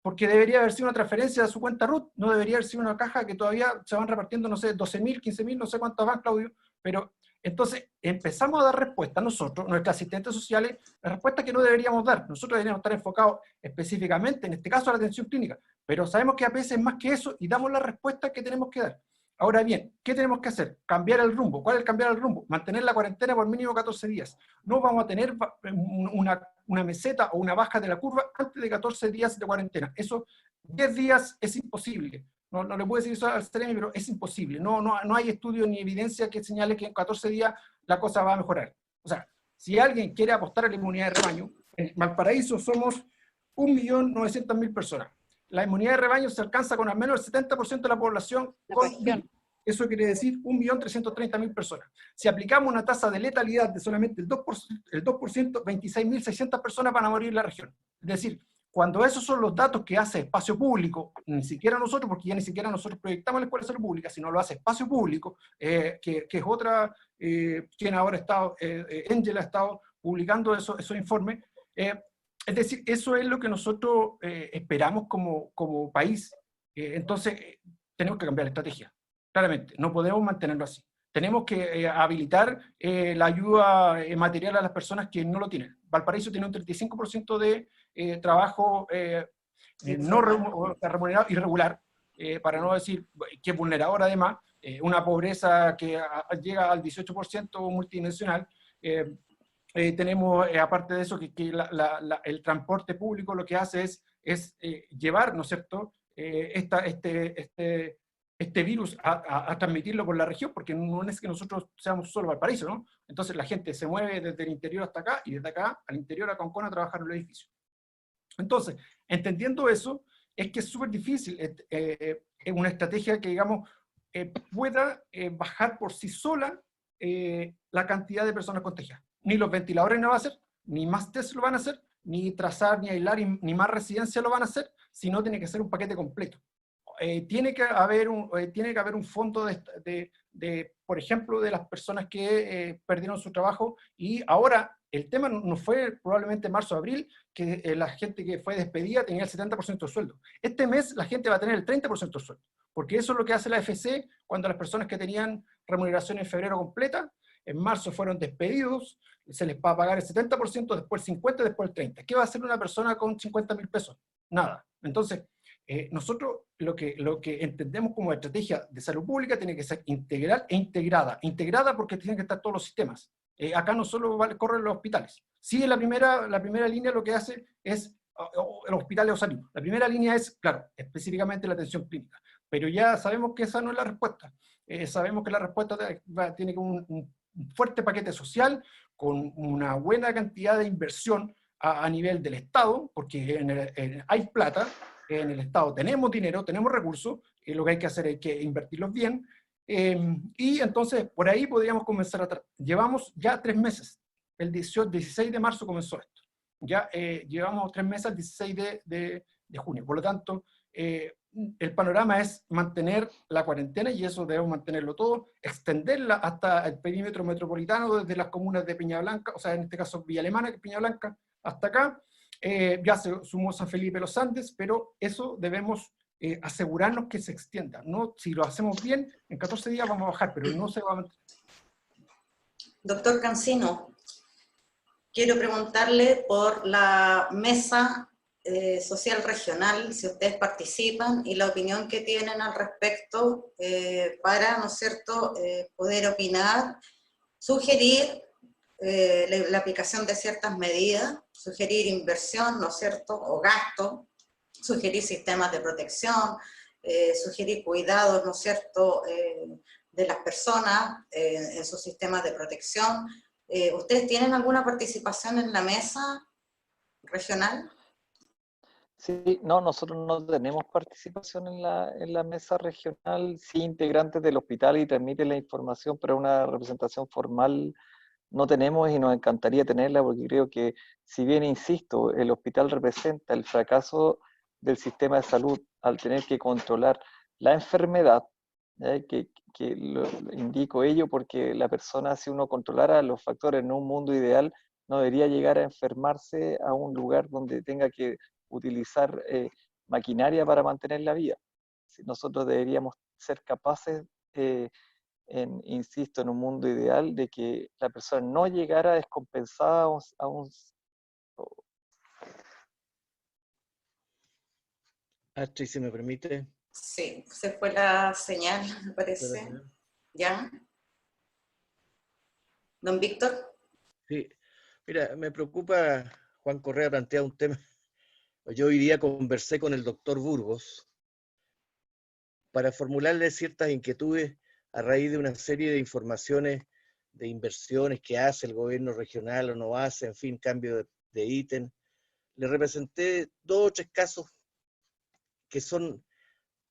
Porque debería haber sido una transferencia de su cuenta RUT, no debería haber sido una caja que todavía se van repartiendo, no sé, 12.000, 15.000, no sé cuántas van, Claudio, pero entonces empezamos a dar respuesta nosotros, nuestros asistentes sociales, la respuesta que no deberíamos dar. Nosotros deberíamos estar enfocados específicamente, en este caso, a la atención clínica, pero sabemos que APS es más que eso y damos la respuesta que tenemos que dar. Ahora bien, ¿qué tenemos que hacer? Cambiar el rumbo. ¿Cuál es el cambiar el rumbo? Mantener la cuarentena por mínimo 14 días. No vamos a tener una meseta o una baja de la curva antes de 14 días de cuarentena. Eso, 10 días es imposible. No le puedo decir eso al CEREMI, pero es imposible. No hay estudio ni evidencia que señale que en 14 días la cosa va a mejorar. O sea, si alguien quiere apostar a la inmunidad de rebaño, en Valparaíso somos 1.900.000 personas. La inmunidad de rebaño se alcanza con al menos el 70% de la población. Eso quiere decir 1.330.000 personas. Si aplicamos una tasa de letalidad de solamente el 2%, 26.600 personas van a morir en la región. Es decir, cuando esos son los datos que hace Espacio Público, ni siquiera nosotros, porque ya ni siquiera nosotros proyectamos la Escuela de Salud Pública, sino lo hace Espacio Público, que es otra, quien ahora ha estado, Angel ha estado publicando esos informes. Es decir, eso es lo que nosotros esperamos como país. Entonces, tenemos que cambiar la estrategia. Claramente, no podemos mantenerlo así. Tenemos que habilitar la ayuda material a las personas que no lo tienen. Valparaíso tiene un 35% de trabajo no remunerado, irregular, para no decir que es vulnerador además, una pobreza que llega al 18% multidimensional. Tenemos, aparte de eso, que el transporte público lo que hace es llevar, ¿no es cierto?, este virus a transmitirlo por la región, porque no es que nosotros seamos solo Valparaíso, ¿no? Entonces la gente se mueve desde el interior hasta acá, y desde acá al interior a Concón a trabajar en el edificio. Entonces, entendiendo eso, es que es súper difícil una estrategia que, digamos, pueda bajar por sí sola la cantidad de personas contagiadas. Ni los ventiladores no va a hacer, ni más test lo van a hacer, ni trazar, ni aislar, ni más residencia lo van a hacer, sino tiene que ser un paquete completo. Tiene que haber un fondo por ejemplo, de las personas que perdieron su trabajo, y ahora el tema no fue probablemente marzo o abril, que la gente que fue despedida tenía el 70% de sueldo. Este mes la gente va a tener el 30% de sueldo, porque eso es lo que hace la AFC cuando las personas que tenían remuneración en febrero completa, en marzo fueron despedidos, se les va a pagar el 70%, después el 50%, después el 30%. ¿Qué va a hacer una persona con 50.000 pesos? Nada. Entonces, nosotros lo que entendemos como estrategia de salud pública tiene que ser integral e integrada. Integrada porque tienen que estar todos los sistemas. Acá no solo corren los hospitales. Sí, la primera línea lo que hace es los hospitales o salud. La primera línea es, claro, específicamente la atención clínica. Pero ya sabemos que esa no es la respuesta. Sabemos que la respuesta tiene un fuerte paquete social, con una buena cantidad de inversión a nivel del Estado, porque hay plata, en el Estado tenemos dinero, tenemos recursos, y lo que hay que hacer es que invertirlos bien, y entonces por ahí podríamos comenzar a llevamos ya 3 meses, el 16 de marzo comenzó esto, ya llevamos 3 meses al 16 de junio, por lo tanto, el panorama es mantener la cuarentena, y eso debemos mantenerlo todo, extenderla hasta el perímetro metropolitano, desde las comunas de Peña Blanca, o sea, en este caso Villa Alemana, que es Peña Blanca, hasta acá. Ya se sumó San Felipe Los Andes, pero eso debemos asegurarnos que se extienda, ¿no? Si lo hacemos bien, en 14 días vamos a bajar, pero no se va a mantener. Doctor Cancino, quiero preguntarle por la mesa social regional, si ustedes participan, y la opinión que tienen al respecto para, ¿no es cierto?, poder opinar, sugerir la aplicación de ciertas medidas, sugerir inversión, ¿no es cierto?, o gasto, sugerir sistemas de protección, sugerir cuidados, ¿no es cierto?, de las personas en sus sistemas de protección. ¿Ustedes tienen alguna participación en la mesa regional? Sí, no, nosotros no tenemos participación en la mesa regional, sí integrantes del hospital y transmite la información, pero una representación formal no tenemos y nos encantaría tenerla porque creo que, si bien, insisto, el hospital representa el fracaso del sistema de salud al tener que controlar la enfermedad, que lo indico ello porque la persona, si uno controlara los factores en un mundo ideal, no debería llegar a enfermarse a un lugar donde tenga que utilizar maquinaria para mantener la vida. Nosotros deberíamos ser capaces, insisto, en un mundo ideal, de que la persona no llegara descompensada a un... Astrid, si me permite. Sí, se fue la señal, me parece. ¿Ya? Don Víctor. Sí, mira, me preocupa, Juan Correa plantea un tema. Yo hoy día conversé con el doctor Burgos para formularle ciertas inquietudes a raíz de una serie de informaciones de inversiones que hace el gobierno regional o no hace, en fin, cambio de ítem. Le representé 2 o 3 casos que son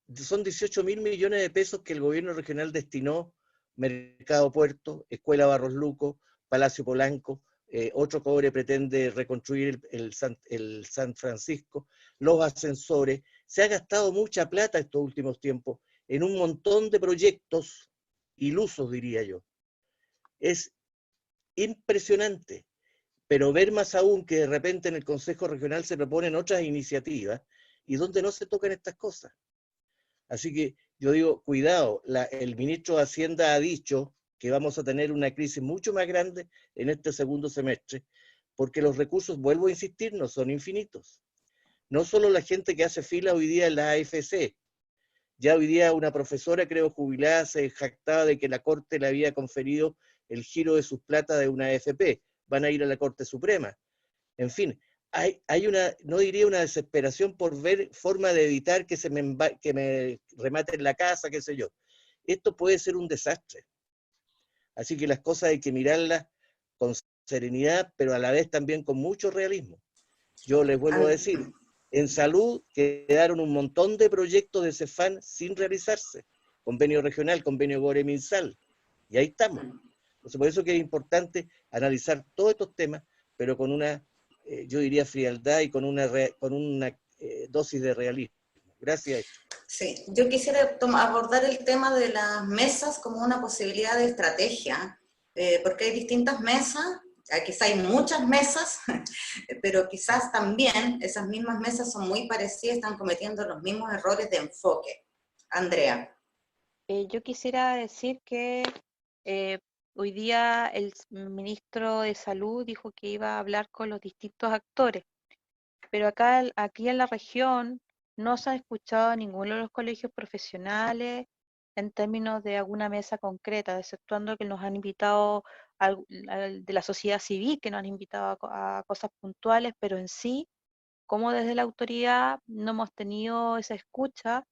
18.000 millones de pesos que el gobierno regional destinó: Mercado Puerto, Escuela Barros Luco, Palacio Polanco, otro cobre pretende reconstruir el San Francisco, los ascensores. Se ha gastado mucha plata estos últimos tiempos en un montón de proyectos ilusos, diría yo. Es impresionante, pero ver más aún que de repente en el Consejo Regional se proponen otras iniciativas y donde no se tocan estas cosas. Así que yo digo, cuidado, el ministro de Hacienda ha dicho que vamos a tener una crisis mucho más grande en este segundo semestre, porque los recursos, vuelvo a insistir, no son infinitos. No solo la gente que hace fila hoy día en la AFC, ya hoy día una profesora, creo jubilada, se jactaba de que la Corte le había conferido el giro de sus plata de una AFP, van a ir a la Corte Suprema. En fin, hay una, no diría una desesperación por ver forma de evitar que me rematen la casa, qué sé yo. Esto puede ser un desastre. Así que las cosas hay que mirarlas con serenidad, pero a la vez también con mucho realismo. Yo les vuelvo a decir, en salud quedaron un montón de proyectos de CEFAN sin realizarse. Convenio regional, convenio Gore-Minsal. Y ahí estamos. Entonces, por eso que es importante analizar todos estos temas, pero con una, yo diría, frialdad y con una dosis de realismo. Gracias. Sí, yo quisiera abordar el tema de las mesas como una posibilidad de estrategia, porque hay distintas mesas, quizá hay muchas mesas, pero quizás también esas mismas mesas son muy parecidas, están cometiendo los mismos errores de enfoque. Andrea. Yo quisiera decir que hoy día el ministro de Salud dijo que iba a hablar con los distintos actores, pero aquí en la región no se ha escuchado a ninguno de los colegios profesionales en términos de alguna mesa concreta, exceptuando que nos han invitado de la sociedad civil, que nos han invitado a cosas puntuales, pero en sí, como desde la autoridad, no hemos tenido esa escucha,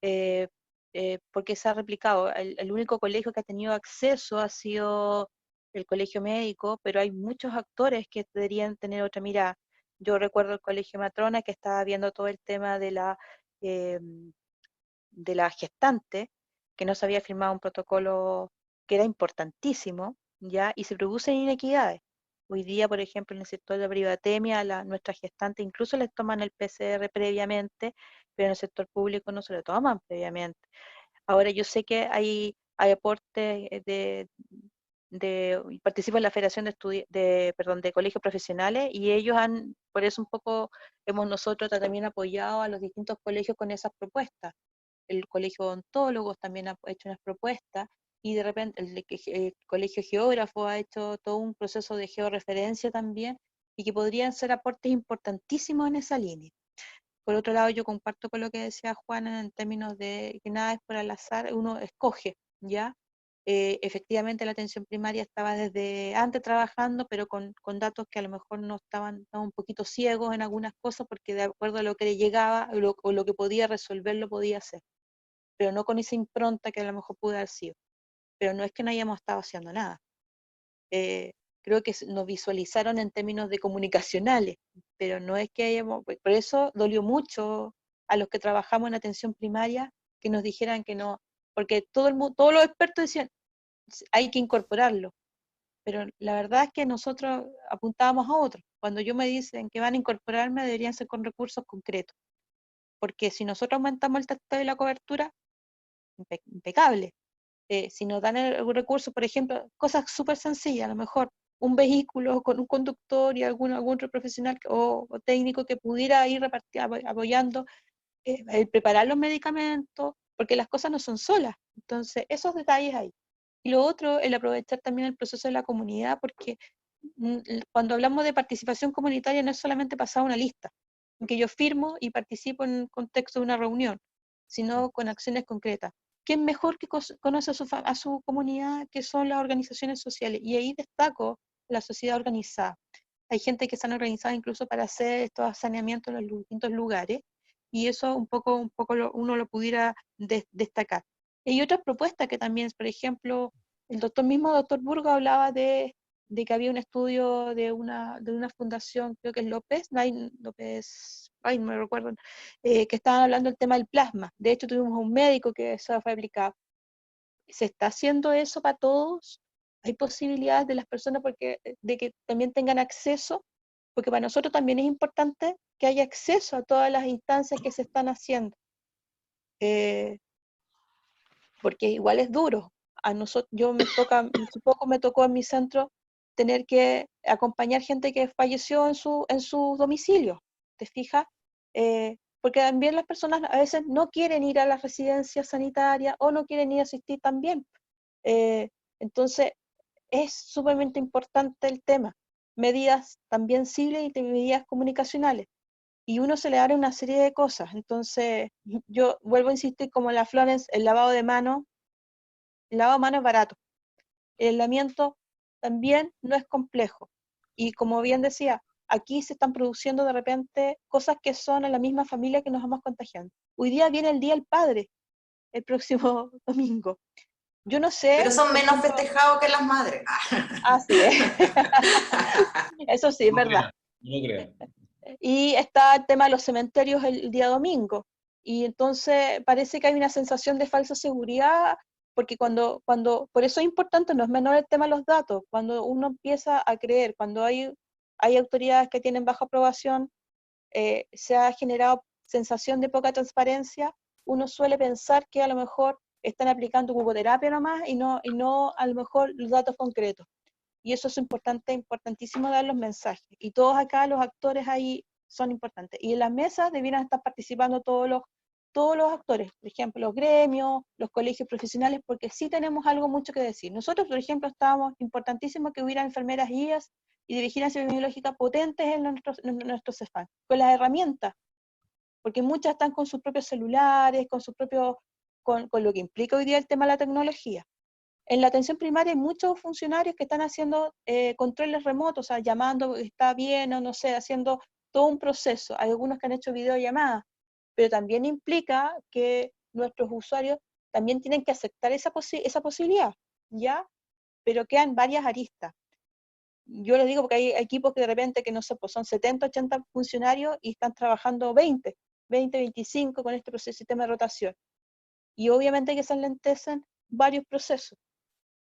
porque se ha replicado. El único colegio que ha tenido acceso ha sido el colegio médico, pero hay muchos actores que deberían tener otra mirada. Yo recuerdo el Colegio Matrona que estaba viendo todo el tema de la gestante, que no se había firmado un protocolo que era importantísimo, ¿ya? Y se producen inequidades. Hoy día, por ejemplo, en el sector de privatemia, nuestras gestantes incluso les toman el PCR previamente, pero en el sector público no se lo toman previamente. Ahora yo sé que hay aportes participo en la Federación de Colegios Profesionales y ellos por eso un poco hemos nosotros también apoyado a los distintos colegios con esas propuestas. El Colegio de Odontólogos también ha hecho unas propuestas y de repente el Colegio Geógrafo ha hecho todo un proceso de georreferencia también y que podrían ser aportes importantísimos en esa línea. Por otro lado, yo comparto con lo que decía Juan en términos de que nada es por al azar, uno escoge, ¿ya? Efectivamente la atención primaria estaba desde antes trabajando, pero con datos que a lo mejor no estaban un poquito ciegos en algunas cosas, porque de acuerdo a lo que le llegaba o lo que podía resolver, lo podía hacer, pero no con esa impronta que a lo mejor pudo haber sido. Pero no es que no hayamos estado haciendo nada. Creo que nos visualizaron en términos de comunicacionales, pero no es que hayamos, por eso dolió mucho a los que trabajamos en atención primaria que nos dijeran que no, porque todos los expertos decían, hay que incorporarlo, pero la verdad es que nosotros apuntábamos a otro. Cuando yo me dicen que van a incorporarme, deberían ser con recursos concretos, porque si nosotros aumentamos el testeo y la cobertura, impecable. Si nos dan el recurso, por ejemplo, cosas súper sencillas, a lo mejor un vehículo con un conductor y algún otro profesional o técnico que pudiera ir apoyando el preparar los medicamentos, porque las cosas no son solas. Entonces, esos detalles ahí. Y lo otro, el aprovechar también el proceso de la comunidad, porque cuando hablamos de participación comunitaria no es solamente pasar una lista, en que yo firmo y participo en el contexto de una reunión, sino con acciones concretas. ¿Quién mejor que conoce a su comunidad que son las organizaciones sociales? Y ahí destaco la sociedad organizada. Hay gente que se han organizado incluso para hacer estos saneamientos en los distintos lugares, y eso un poco uno lo pudiera destacar. Y hay otras propuestas que también, por ejemplo, el doctor Burgo hablaba de que había un estudio de una fundación, creo que es López, ay, no me recuerdo, que estaban hablando del tema del plasma. De hecho, tuvimos un médico que eso fue aplicado. ¿Se está haciendo eso para todos? ¿Hay posibilidades de las personas de que también tengan acceso? Porque para nosotros también es importante que haya acceso a todas las instancias que se están haciendo. Porque igual es duro. A nosotros, hace poco me tocó en mi centro tener que acompañar gente que falleció en su domicilio, ¿te fijas? Porque también las personas a veces no quieren ir a las residencias sanitarias o no quieren ir a asistir también. Entonces, es sumamente importante el tema. Medidas también civiles y medidas comunicacionales. Y uno se le abre una serie de cosas. Entonces, yo vuelvo a insistir como la Florence, el lavado de manos es barato. El aislamiento también no es complejo. Y como bien decía, aquí se están produciendo de repente cosas que son en la misma familia que nos vamos contagiando. Hoy día viene el Día del Padre, el próximo domingo. Yo no sé... Pero son menos festejados que las madres. Así es. Eso sí, es verdad. No creo. Y está el tema de los cementerios el día domingo. Y entonces parece que hay una sensación de falsa seguridad, porque por eso es importante, no es menor el tema de los datos, cuando uno empieza a creer, cuando hay autoridades que tienen baja aprobación, se ha generado sensación de poca transparencia, uno suele pensar que a lo mejor están aplicando cupoterapia nomás y no a lo mejor los datos concretos. Y eso es importantísimo dar los mensajes. Y todos acá, los actores ahí son importantes. Y en las mesas debieran estar participando todos los actores, por ejemplo, los gremios, los colegios profesionales, porque sí tenemos algo mucho que decir. Nosotros, por ejemplo, estábamos importantísimo que hubiera enfermeras guías y de vigilancia epidemiológica potentes en nuestros CEFAM, con las herramientas, porque muchas están con sus propios celulares, con lo que implica hoy día el tema de la tecnología. En la atención primaria hay muchos funcionarios que están haciendo controles remotos, o sea, llamando, está bien o no sé, haciendo todo un proceso. Hay algunos que han hecho videollamadas, pero también implica que nuestros usuarios también tienen que aceptar esa posibilidad, ¿ya? Pero quedan varias aristas. yo les digo porque hay equipos que de repente, que no sé, pues son 70, 80 funcionarios y están trabajando 20, 25 con este proceso, sistema de rotación. Y obviamente que se enlentecen varios procesos.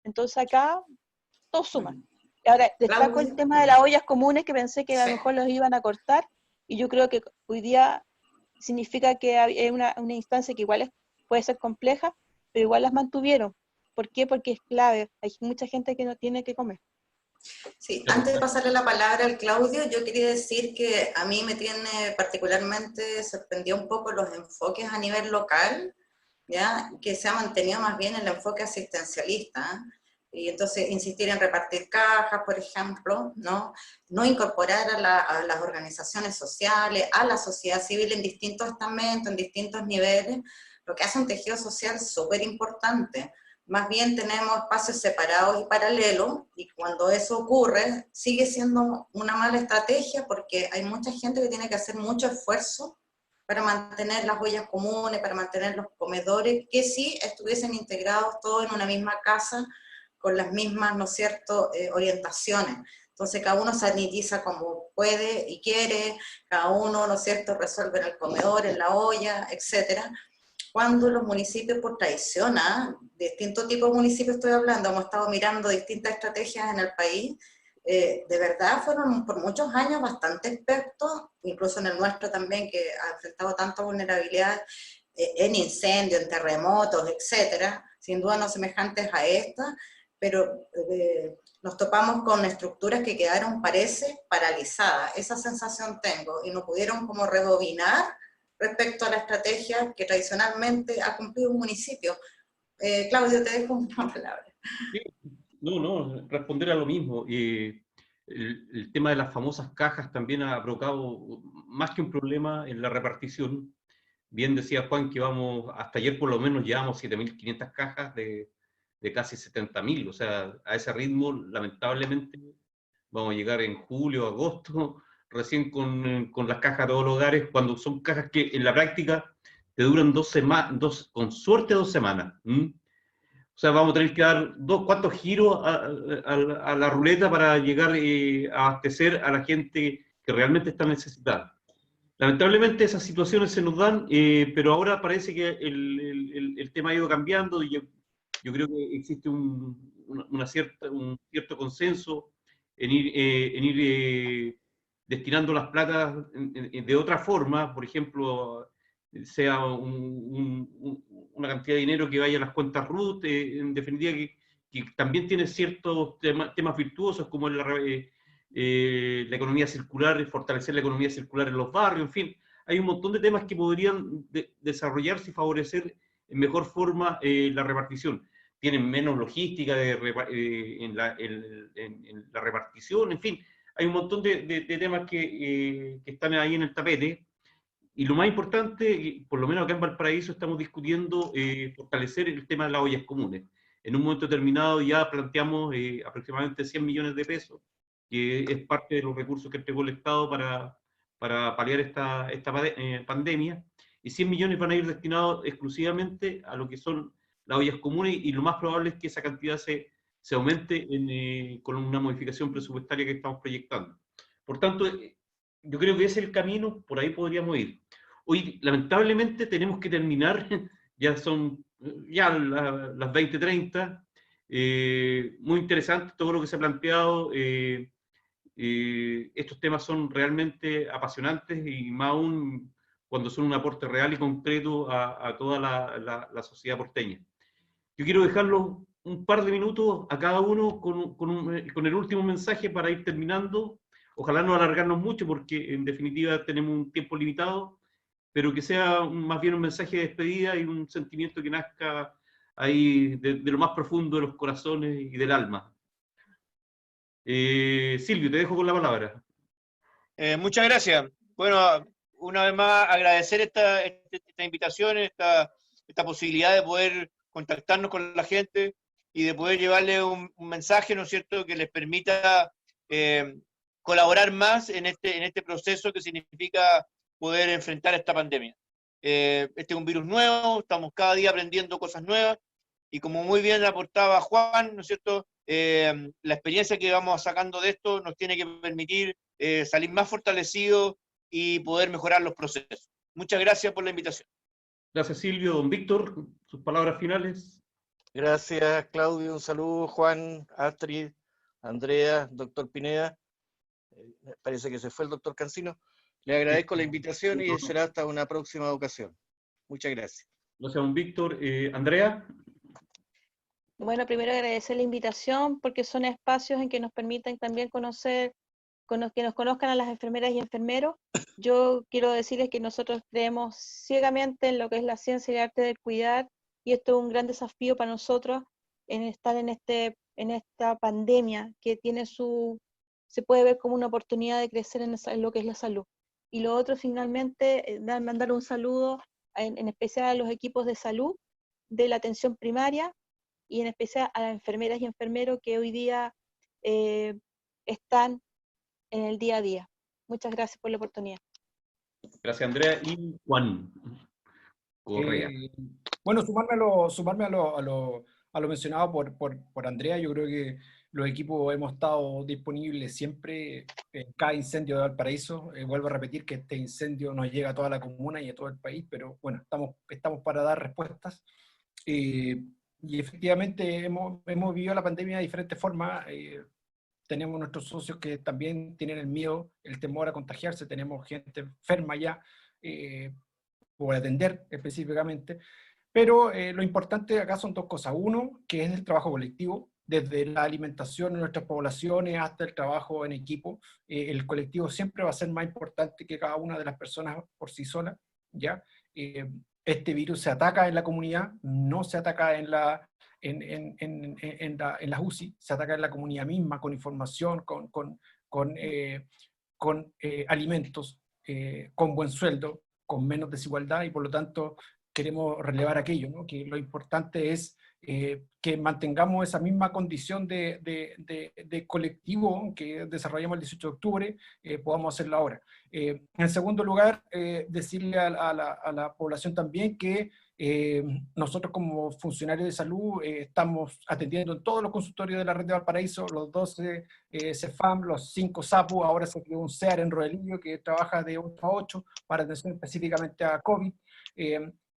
Entonces acá todos suman. Ahora, destaco el tema de las ollas comunes, que pensé que a lo mejor los iban a cortar, y yo creo que hoy día significa que hay una instancia que igual puede ser compleja, pero igual las mantuvieron. ¿Por qué? Porque es clave. Hay mucha gente que no tiene que comer. Sí, antes de pasarle la palabra al Claudio, yo quería decir que a mí me tiene particularmente sorprendido un poco los enfoques a nivel local, ¿ya? Que se ha mantenido más bien el enfoque asistencialista, y entonces insistir en repartir cajas, por ejemplo, no incorporar a las organizaciones sociales, a la sociedad civil en distintos estamentos, en distintos niveles, lo que hace un tejido social súper importante. Más bien tenemos espacios separados y paralelos, y cuando eso ocurre, sigue siendo una mala estrategia, porque hay mucha gente que tiene que hacer mucho esfuerzo para mantener las ollas comunes, para mantener los comedores, que si estuviesen integrados todos en una misma casa, con las mismas, ¿no es cierto?, orientaciones. Entonces cada uno sanitiza como puede y quiere, cada uno, ¿no es cierto?, resuelve en el comedor, en la olla, etcétera. Cuando los municipios, por tradición, distintos tipos de municipios estoy hablando, hemos estado mirando distintas estrategias en el país, de verdad fueron por muchos años bastante expertos, incluso en el nuestro también, que ha enfrentado tanta vulnerabilidad en incendios, en terremotos, etcétera, sin duda no semejantes a esta, pero nos topamos con estructuras que quedaron, parece, paralizadas. Esa sensación tengo, y no pudieron como rebobinar respecto a la estrategia que tradicionalmente ha cumplido un municipio. Claudio, te dejo una palabra. Sí. No, responder a lo mismo. El tema de las famosas cajas también ha provocado más que un problema en la repartición. Bien decía Juan que hasta ayer por lo menos llevamos 7.500 cajas de casi 70.000, o sea, a ese ritmo lamentablemente vamos a llegar en julio, agosto, recién con las cajas de todos los hogares, cuando son cajas que en la práctica te duran con suerte 2 semanas. O sea, vamos a tener que dar cuantos giros a la ruleta para llegar a abastecer a la gente que realmente está necesitada. Lamentablemente esas situaciones se nos dan, pero ahora parece que el tema ha ido cambiando, y yo creo que existe un cierto consenso en ir destinando las platas de otra forma, por ejemplo, sea una cantidad de dinero que vaya a las cuentas RUT, en definitiva que también tiene ciertos temas virtuosos como la economía circular, fortalecer la economía circular en los barrios, en fin, hay un montón de temas que podrían desarrollarse y favorecer en mejor forma la repartición. Tienen menos logística en la repartición, en fin, hay un montón de temas que están ahí en el tapete. Y lo más importante, por lo menos acá en Valparaíso estamos discutiendo fortalecer el tema de las ollas comunes. En un momento determinado ya planteamos aproximadamente 100 millones de pesos, que es parte de los recursos que entregó el Estado para paliar esta pandemia, y 100 millones van a ir destinados exclusivamente a lo que son las ollas comunes, y lo más probable es que esa cantidad se aumente con una modificación presupuestaria que estamos proyectando. Por tanto, yo creo que ese es el camino, por ahí podríamos ir. Hoy, lamentablemente, tenemos que terminar, ya son las 20:30, muy interesante todo lo que se ha planteado, estos temas son realmente apasionantes, y más aún cuando son un aporte real y concreto a toda la sociedad porteña. Yo quiero dejarlos un par de minutos a cada uno con el último mensaje para ir terminando. Ojalá no alargarnos mucho porque en definitiva tenemos un tiempo limitado, pero que sea más bien un mensaje de despedida y un sentimiento que nazca ahí de lo más profundo de los corazones y del alma. Silvio, te dejo con la palabra. Muchas gracias. Bueno, una vez más agradecer esta invitación, esta posibilidad de poder contactarnos con la gente y de poder llevarle un mensaje, ¿no es cierto?, que les permita colaborar más en este proceso que significa poder enfrentar esta pandemia. Este es un virus nuevo, estamos cada día aprendiendo cosas nuevas, y como muy bien aportaba Juan, ¿no es cierto?, la experiencia que vamos sacando de esto nos tiene que permitir salir más fortalecidos y poder mejorar los procesos. Muchas gracias por la invitación. Gracias, Silvio. Don Víctor, sus palabras finales. Gracias, Claudio. Un saludo, Juan, Astrid, Andrea, doctor Pineda. Parece que se fue el doctor Cancino. Le agradezco la invitación y será hasta una próxima ocasión. Muchas gracias. Gracias, don Víctor. Andrea. Bueno, primero agradecer la invitación porque son espacios en que nos permiten también conocer, que nos conozcan a las enfermeras y enfermeros. Yo quiero decirles que nosotros creemos ciegamente en lo que es la ciencia y el arte del cuidar, y esto es un gran desafío para nosotros en estar en esta pandemia que se puede ver como una oportunidad de crecer en lo que es la salud. Y lo otro, finalmente, mandar un saludo en especial a los equipos de salud de la atención primaria, y en especial a las enfermeras y enfermeros que hoy día están en el día a día. Muchas gracias por la oportunidad. Gracias, Andrea. Y Juan Correa. Bueno, sumarme a lo mencionado por Andrea. Yo creo que los equipos hemos estado disponibles siempre en cada incendio de Valparaíso. Vuelvo a repetir que este incendio nos llega a toda la comuna y a todo el país, pero bueno, estamos para dar respuestas. Y efectivamente hemos vivido la pandemia de diferentes formas. Tenemos nuestros socios que también tienen el miedo, el temor a contagiarse. Tenemos gente enferma ya por atender específicamente. Pero lo importante acá son dos cosas. Uno, que es el trabajo colectivo, desde la alimentación de nuestras poblaciones hasta el trabajo en equipo. El colectivo siempre va a ser más importante que cada una de las personas por sí sola, ¿ya? Este virus se ataca en la comunidad, no se ataca en las UCI, se ataca en la comunidad misma, con información, con alimentos, con buen sueldo, con menos desigualdad, y por lo tanto queremos relevar aquello, ¿no? Que lo importante es que mantengamos esa misma condición de colectivo que desarrollamos el 18 de octubre, podamos hacerlo ahora. En segundo lugar, decirle a la población también que nosotros como funcionarios de salud estamos atendiendo en todos los consultorios de la red de Valparaíso, los 12 CEFAM, los 5 SAPU, ahora se creó un CEAR en Rodelillo que trabaja de 8 a 8 para atención específicamente a COVID.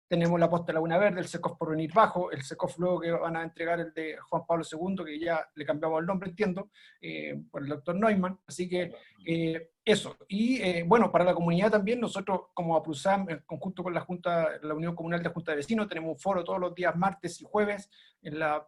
Tenemos la posta Laguna Verde, el SECOF por venir bajo, el SECOF luego que van a entregar el de Juan Pablo II, que ya le cambiamos el nombre, entiendo, por el doctor Neumann. Así que eso. Y bueno, para la comunidad también, nosotros como APRUSAM, en conjunto con la Unión Comunal de Junta de Vecinos, tenemos un foro todos los días martes y jueves en la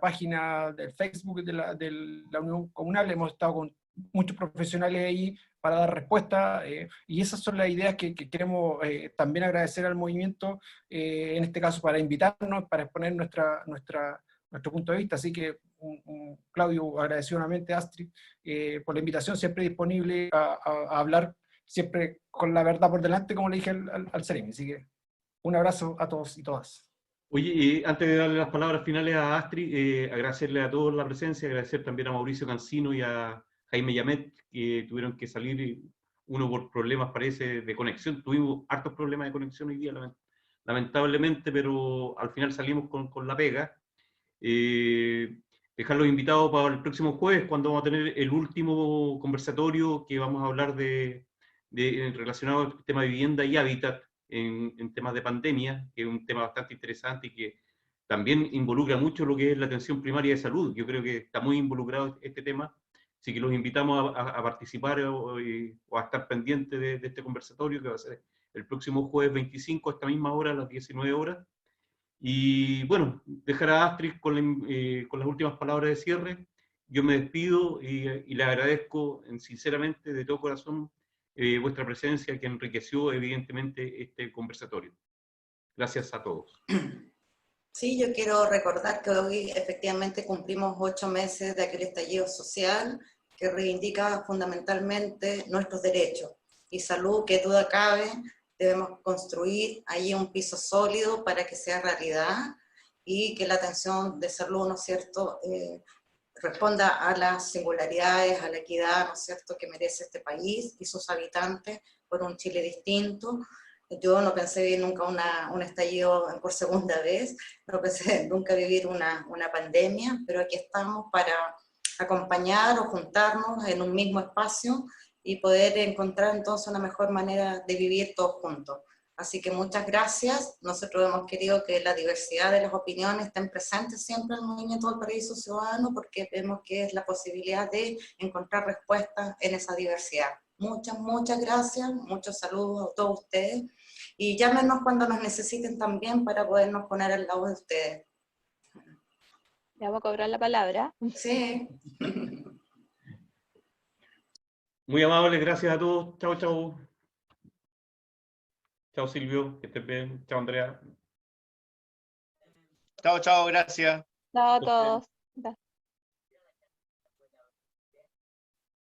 página del Facebook de la Unión Comunal. Hemos estado con muchos profesionales ahí para dar respuesta, y esas son las ideas que queremos también agradecer al movimiento, en este caso para invitarnos, para exponer nuestro punto de vista. Así que Claudio, agradecido nuevamente a Astrid por la invitación, siempre disponible a hablar, siempre con la verdad por delante, como le dije al Seremi. Así que un abrazo a todos y todas. Oye, antes de darle las palabras finales a Astrid, agradecerle a todos la presencia, agradecer también a Mauricio Cancino y a Jaime Yamet, que tuvieron que salir, uno por problemas, parece, de conexión. Tuvimos hartos problemas de conexión hoy día, lamentablemente, pero al final salimos con la pega. Dejarlos invitados para el próximo jueves, cuando vamos a tener el último conversatorio, que vamos a hablar relacionado al tema de vivienda y hábitat en temas de pandemia, que es un tema bastante interesante y que también involucra mucho lo que es la atención primaria de salud. Yo creo que está muy involucrado este tema. Así que los invitamos a participar o a estar pendientes de este conversatorio, que va a ser el próximo jueves 25 a esta misma hora, a las 19 horas. Y bueno, dejar a Astrid con las últimas palabras de cierre. Yo me despido y le agradezco sinceramente, de todo corazón, vuestra presencia, que enriqueció evidentemente este conversatorio. Gracias a todos. Sí, yo quiero recordar que hoy efectivamente cumplimos 8 meses de aquel estallido social que reivindica fundamentalmente nuestros derechos y salud, que duda cabe, debemos construir ahí un piso sólido para que sea realidad y que la atención de salud, ¿no es cierto?, responda a las singularidades, a la equidad, ¿no es cierto?, que merece este país y sus habitantes por un Chile distinto. Yo no pensé vivir nunca un estallido por segunda vez, no pensé nunca vivir una pandemia, pero aquí estamos para acompañar o juntarnos en un mismo espacio y poder encontrar entonces una mejor manera de vivir todos juntos. Así que muchas gracias. Nosotros hemos querido que la diversidad de las opiniones estén presentes siempre en el Movimiento Valparaíso Ciudadano, porque vemos que es la posibilidad de encontrar respuestas en esa diversidad. Muchas gracias, muchos saludos a todos ustedes, y llámenos cuando nos necesiten también para podernos poner al lado de ustedes. Le vamos a cobrar la palabra. Sí. Muy amables, gracias a todos. Chao, chao. Chao Silvio, que estés bien. Chao Andrea. Chao, chao, gracias. Chao a todos.